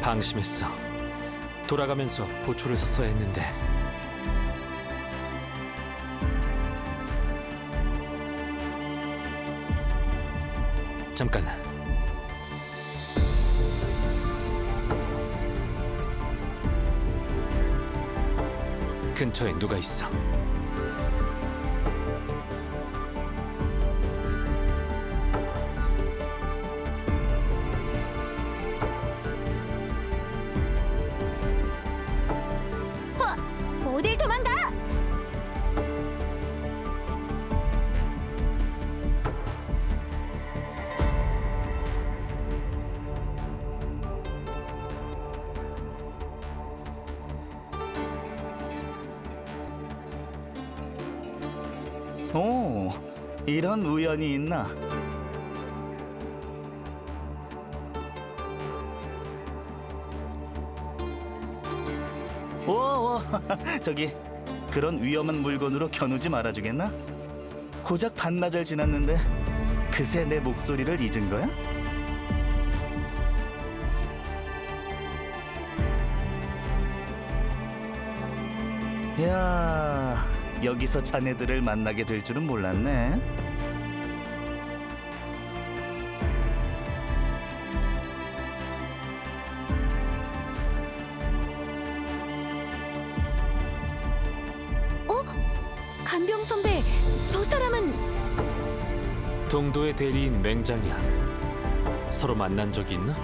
방심했어. 돌아가면서 보초를 섰어야 했는데. 잠깐. 근처에 누가 있어? 어딜 도망가? 오, 이런 우연이 있나? 오, 저기 그런 위험한 물건으로 겨누지 말아주겠나? 고작 반나절 지났는데 그새 내 목소리를 잊은 거야? 야, 여기서 자네들을 만나게 될 줄은 몰랐네. 간병 선배, 저 사람은 동도의 대리인 맹장이야. 서로 만난 적이 있나?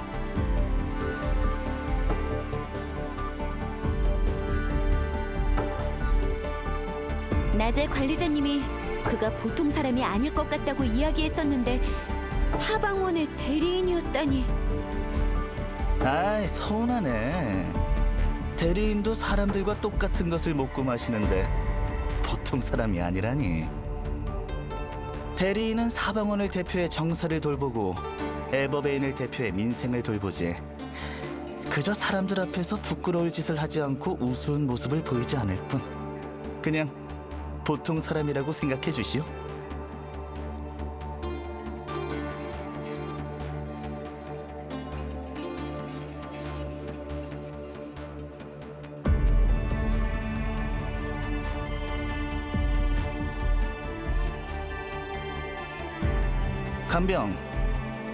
낮에 관리자님이 그가 보통 사람이 아닐 것 같다고 이야기했었는데 사방원의 대리인이었다니. 아이, 서운하네. 대리인도 사람들과 똑같은 것을 먹고 마시는데 보통 사람이 아니라니. 대리인은 사방원을 대표해 정사를 돌보고 에버베인을 대표해 민생을 돌보지. 그저 사람들 앞에서 부끄러울 짓을 하지 않고 우스운 모습을 보이지 않을 뿐. 그냥 보통 사람이라고 생각해 주시오. 간병,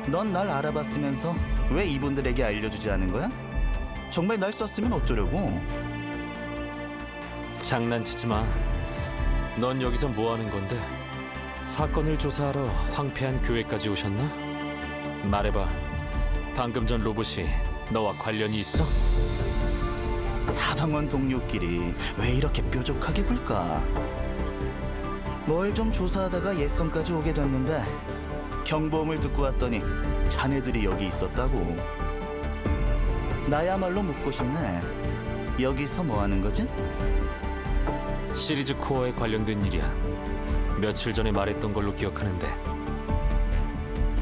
넌 날 알아봤으면서 왜 이분들에게 알려주지 않은 거야? 정말 날 썼으면 어쩌려고? 장난치지 마. 넌 여기서 뭐 하는 건데? 사건을 조사하러 황폐한 교회까지 오셨나? 말해봐. 방금 전 로봇이 너와 관련이 있어? 사방원 동료끼리 왜 이렇게 뾰족하게 굴까? 뭘 좀 조사하다가 옛성까지 오게 됐는데 경보음을 듣고 왔더니 자네들이 여기 있었다고. 나야말로 묻고 싶네. 여기서 뭐 하는 거지? 시리즈 코어에 관련된 일이야. 며칠 전에 말했던 걸로 기억하는데.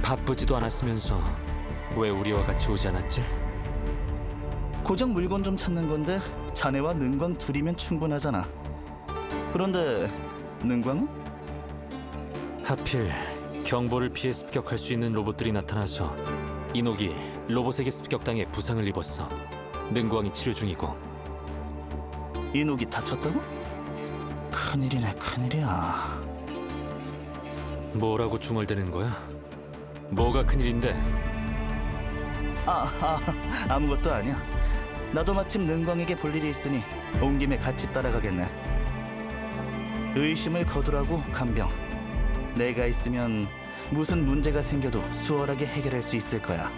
바쁘지도 않았으면서 왜 우리와 같이 오지 않았지? 고작 물건 좀 찾는 건데 자네와 능광 둘이면 충분하잖아. 그런데 능광은? 하필 경보를 피해 습격할 수 있는 로봇들이 나타나서 인옥이 로봇에게 습격당해 부상을 입었어. 능광이 치료 중이고. 인옥이 다쳤다고? 큰일이네, 큰일이야. 뭐라고 중얼대는 거야? 뭐가 큰일인데? 아무것도 아니야. 나도 마침 능광에게 볼 일이 있으니 온 김에 같이 따라가겠네. 의심을 거두라고, 간병. 내가 있으면 무슨 문제가 생겨도 수월하게 해결할 수 있을 거야.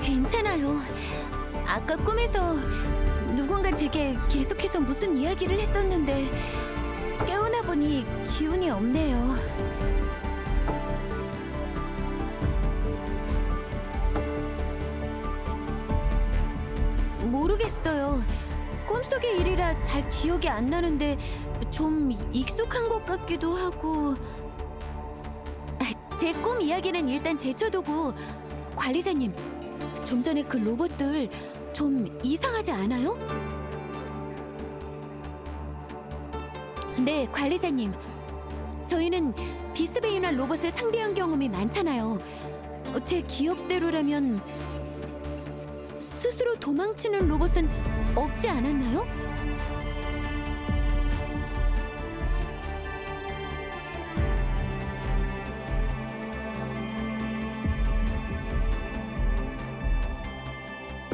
괜찮아요. 아까 꿈에서 누군가 제게 계속해서 무슨 이야기를 했었는데 깨어나 보니 기운이 없네요. 모르겠어요. 꿈속의 일이라 잘 기억이 안 나는데 좀 익숙한 것 같기도 하고. 제 꿈 이야기는 일단 제쳐두고 관리자님, 좀 전에 그 로봇들 좀 이상하지 않아요? 네, 관리자님. 저희는 비스베이나 로봇을 상대한 경험이 많잖아요. 제 기억대로라면 스스로 도망치는 로봇은 없지 않았나요?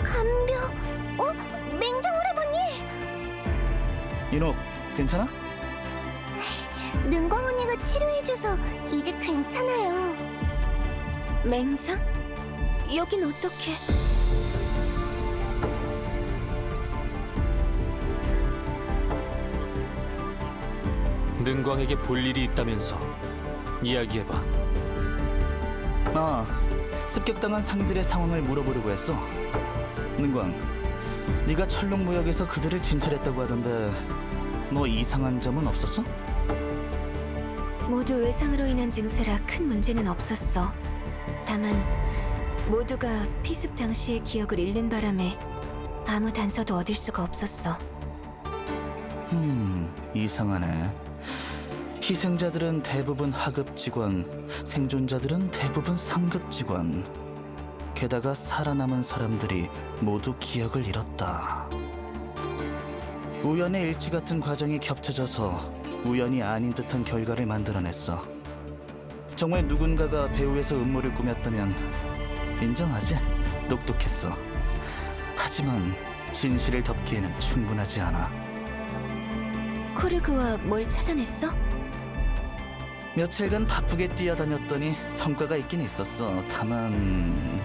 간병, 맹장 오라버니! 인옥, 괜찮아? 능광 언니가 치료해줘서 이제 괜찮아요. 맹장? 여긴 어떻게? 능광에게 볼 일이 있다면서 이야기해봐. 습격당한 상인들의 상황을 물어보려고 했어. 능광, 네가 철록무역에서 그들을 진찰했다고 하던데 뭐 이상한 점은 없었어? 모두 외상으로 인한 증세라 큰 문제는 없었어. 다만 모두가 피습 당시의 기억을 잃는 바람에 아무 단서도 얻을 수가 없었어. 이상하네. 희생자들은 대부분 하급 직원, 생존자들은 대부분 상급 직원. 게다가 살아남은 사람들이 모두 기억을 잃었다. 우연의 일치 같은 과정이 겹쳐져서 우연이 아닌 듯한 결과를 만들어냈어. 정말 누군가가 배후에서 음모를 꾸몄다면 인정하지? 똑똑했어. 하지만 진실을 덮기에는 충분하지 않아. 코르그와 뭘 찾아냈어? 며칠간 바쁘게 뛰어다녔더니 성과가 있긴 있었어. 다만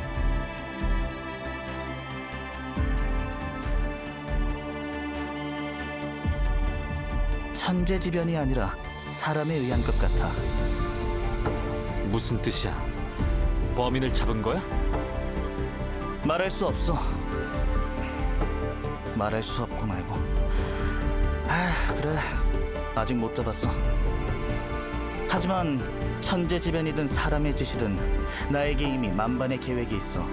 천재지변이 아니라 사람에 의한 것 같아. 무슨 뜻이야? 범인을 잡은 거야? 말할 수 없어. 말할 수 없고 말고. 그래. 아직 못 잡았어. 하지만 천재지변이든 사람의 짓이든 나에게 이미 만반의 계획이 있어.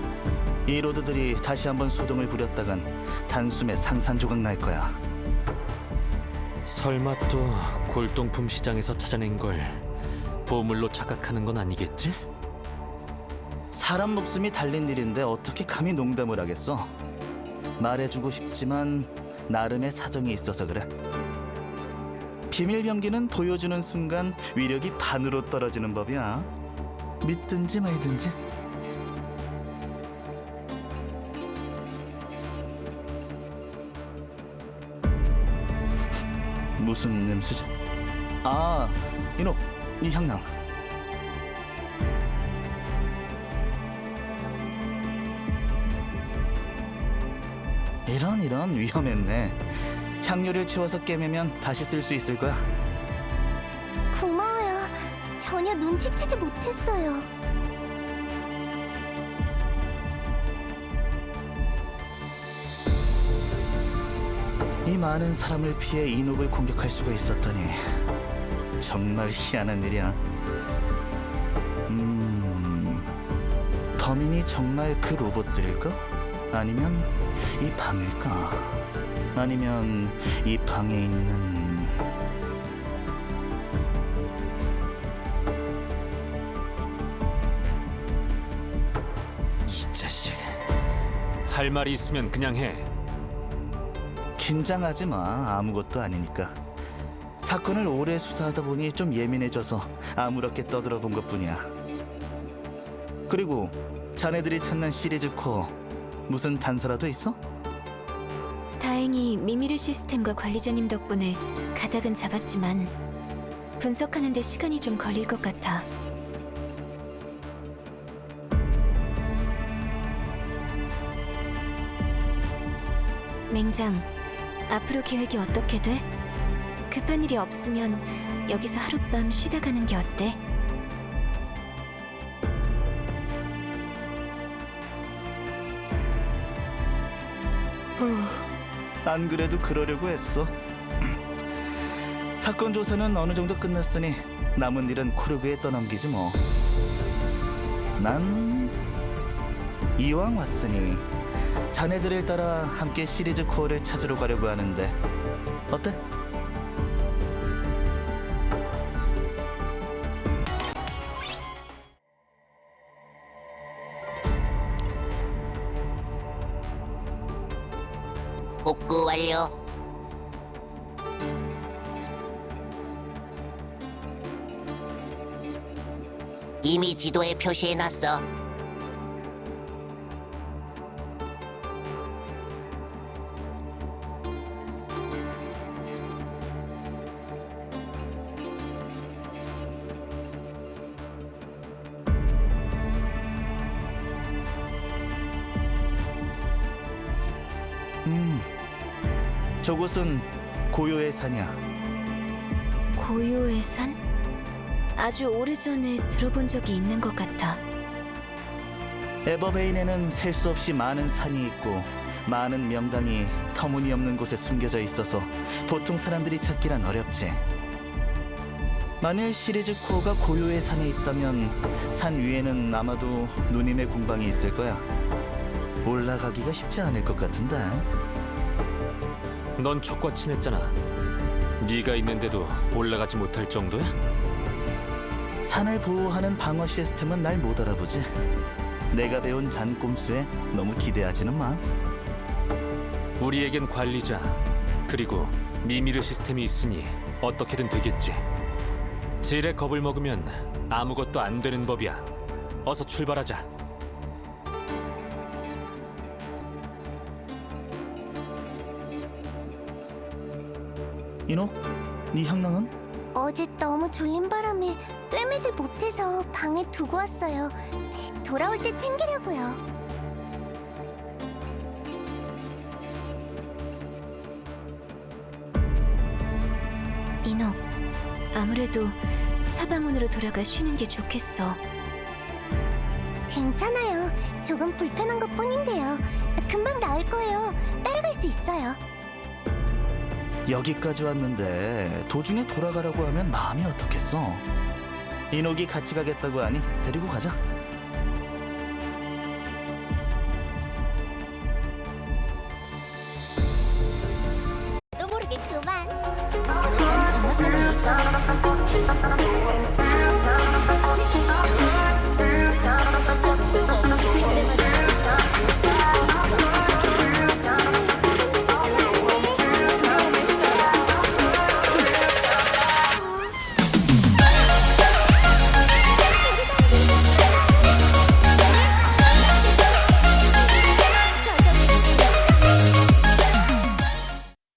이 로드들이 다시 한번 소동을 부렸다간 단숨에 산산조각 날 거야. 설마 또 골동품 시장에서 찾아낸 걸 보물로 착각하는 건 아니겠지? 사람 목숨이 달린 일인데 어떻게 감히 농담을 하겠어? 말해주고 싶지만 나름의 사정이 있어서 그래. 비밀 병기는 보여주는 순간 위력이 반으로 떨어지는 법이야. 믿든지 말든지. 무슨 냄새지? 인옥, 이 향낭. 이런 위험했네. 향료를 채워서 꿰매면 다시 쓸 수 있을 거야. 고마워요. 전혀 눈치채지 못했어요. 이 많은 사람을 피해 인옥을 공격할 수가 있었다니 정말 희한한 일이야. 범인이 정말 그 로봇들일까? 아니면 이 방일까? 아니면 이 방에 있는 이 자식. 할 말이 있으면 그냥 해. 긴장하지 마. 아무것도 아니니까. 사건을 오래 수사하다 보니 좀 예민해져서 아무렇게 떠들어 본 것뿐이야. 그리고 자네들이 찾는 시리즈 코어 무슨 단서라도 있어? 다행히 미미르 시스템과 관리자님 덕분에 가닥은 잡았지만 분석하는 데 시간이 좀 걸릴 것 같아. 맹장, 앞으로 계획이 어떻게 돼? 급한 일이 없으면 여기서 하룻밤 쉬다 가는 게 어때? 안 그래도 그러려고 했어. 사건 조사는 어느 정도 끝났으니 남은 일은 코르그에 떠넘기지 뭐. 난 이왕 왔으니 자네들을 따라 함께 시리즈 코어를 찾으러 가려고 하는데 어때? 복구 완료. 이미 지도에 표시해놨어. 저곳은 고요의 산이야. 고요의 산? 아주 오래전에 들어본 적이 있는 것 같아. 에버베인에는 셀 수 없이 많은 산이 있고 많은 명당이 터무니없는 곳에 숨겨져 있어서 보통 사람들이 찾기란 어렵지. 만일 시리즈 코어가 고요의 산에 있다면 산 위에는 아마도 누님의 궁방이 있을 거야. 올라가기가 쉽지 않을 것 같은데. 넌 촉과 친했잖아. 네가 있는데도 올라가지 못할 정도야? 산을 보호하는 방어 시스템은 날 못 알아보지. 내가 배운 잔꼼수에 너무 기대하지는 마. 우리에겐 관리자 그리고 미미르 시스템이 있으니 어떻게든 되겠지. 질에 겁을 먹으면 아무것도 안 되는 법이야. 어서 출발하자. 이녹, 네 형랑은? 어제 너무 졸린 바람에 꿰매질 못해서 방에 두고 왔어요. 돌아올 때 챙기려고요. 이녹, 아무래도 사방원으로 돌아가 쉬는 게 좋겠어. 괜찮아요. 조금 불편한 것 뿐인데요. 금방 나을 거예요. 따라갈 수 있어요. 여기까지 왔는데 도중에 돌아가라고 하면 마음이 어떻겠어? 이녹이 같이 가겠다고 하니 데리고 가자.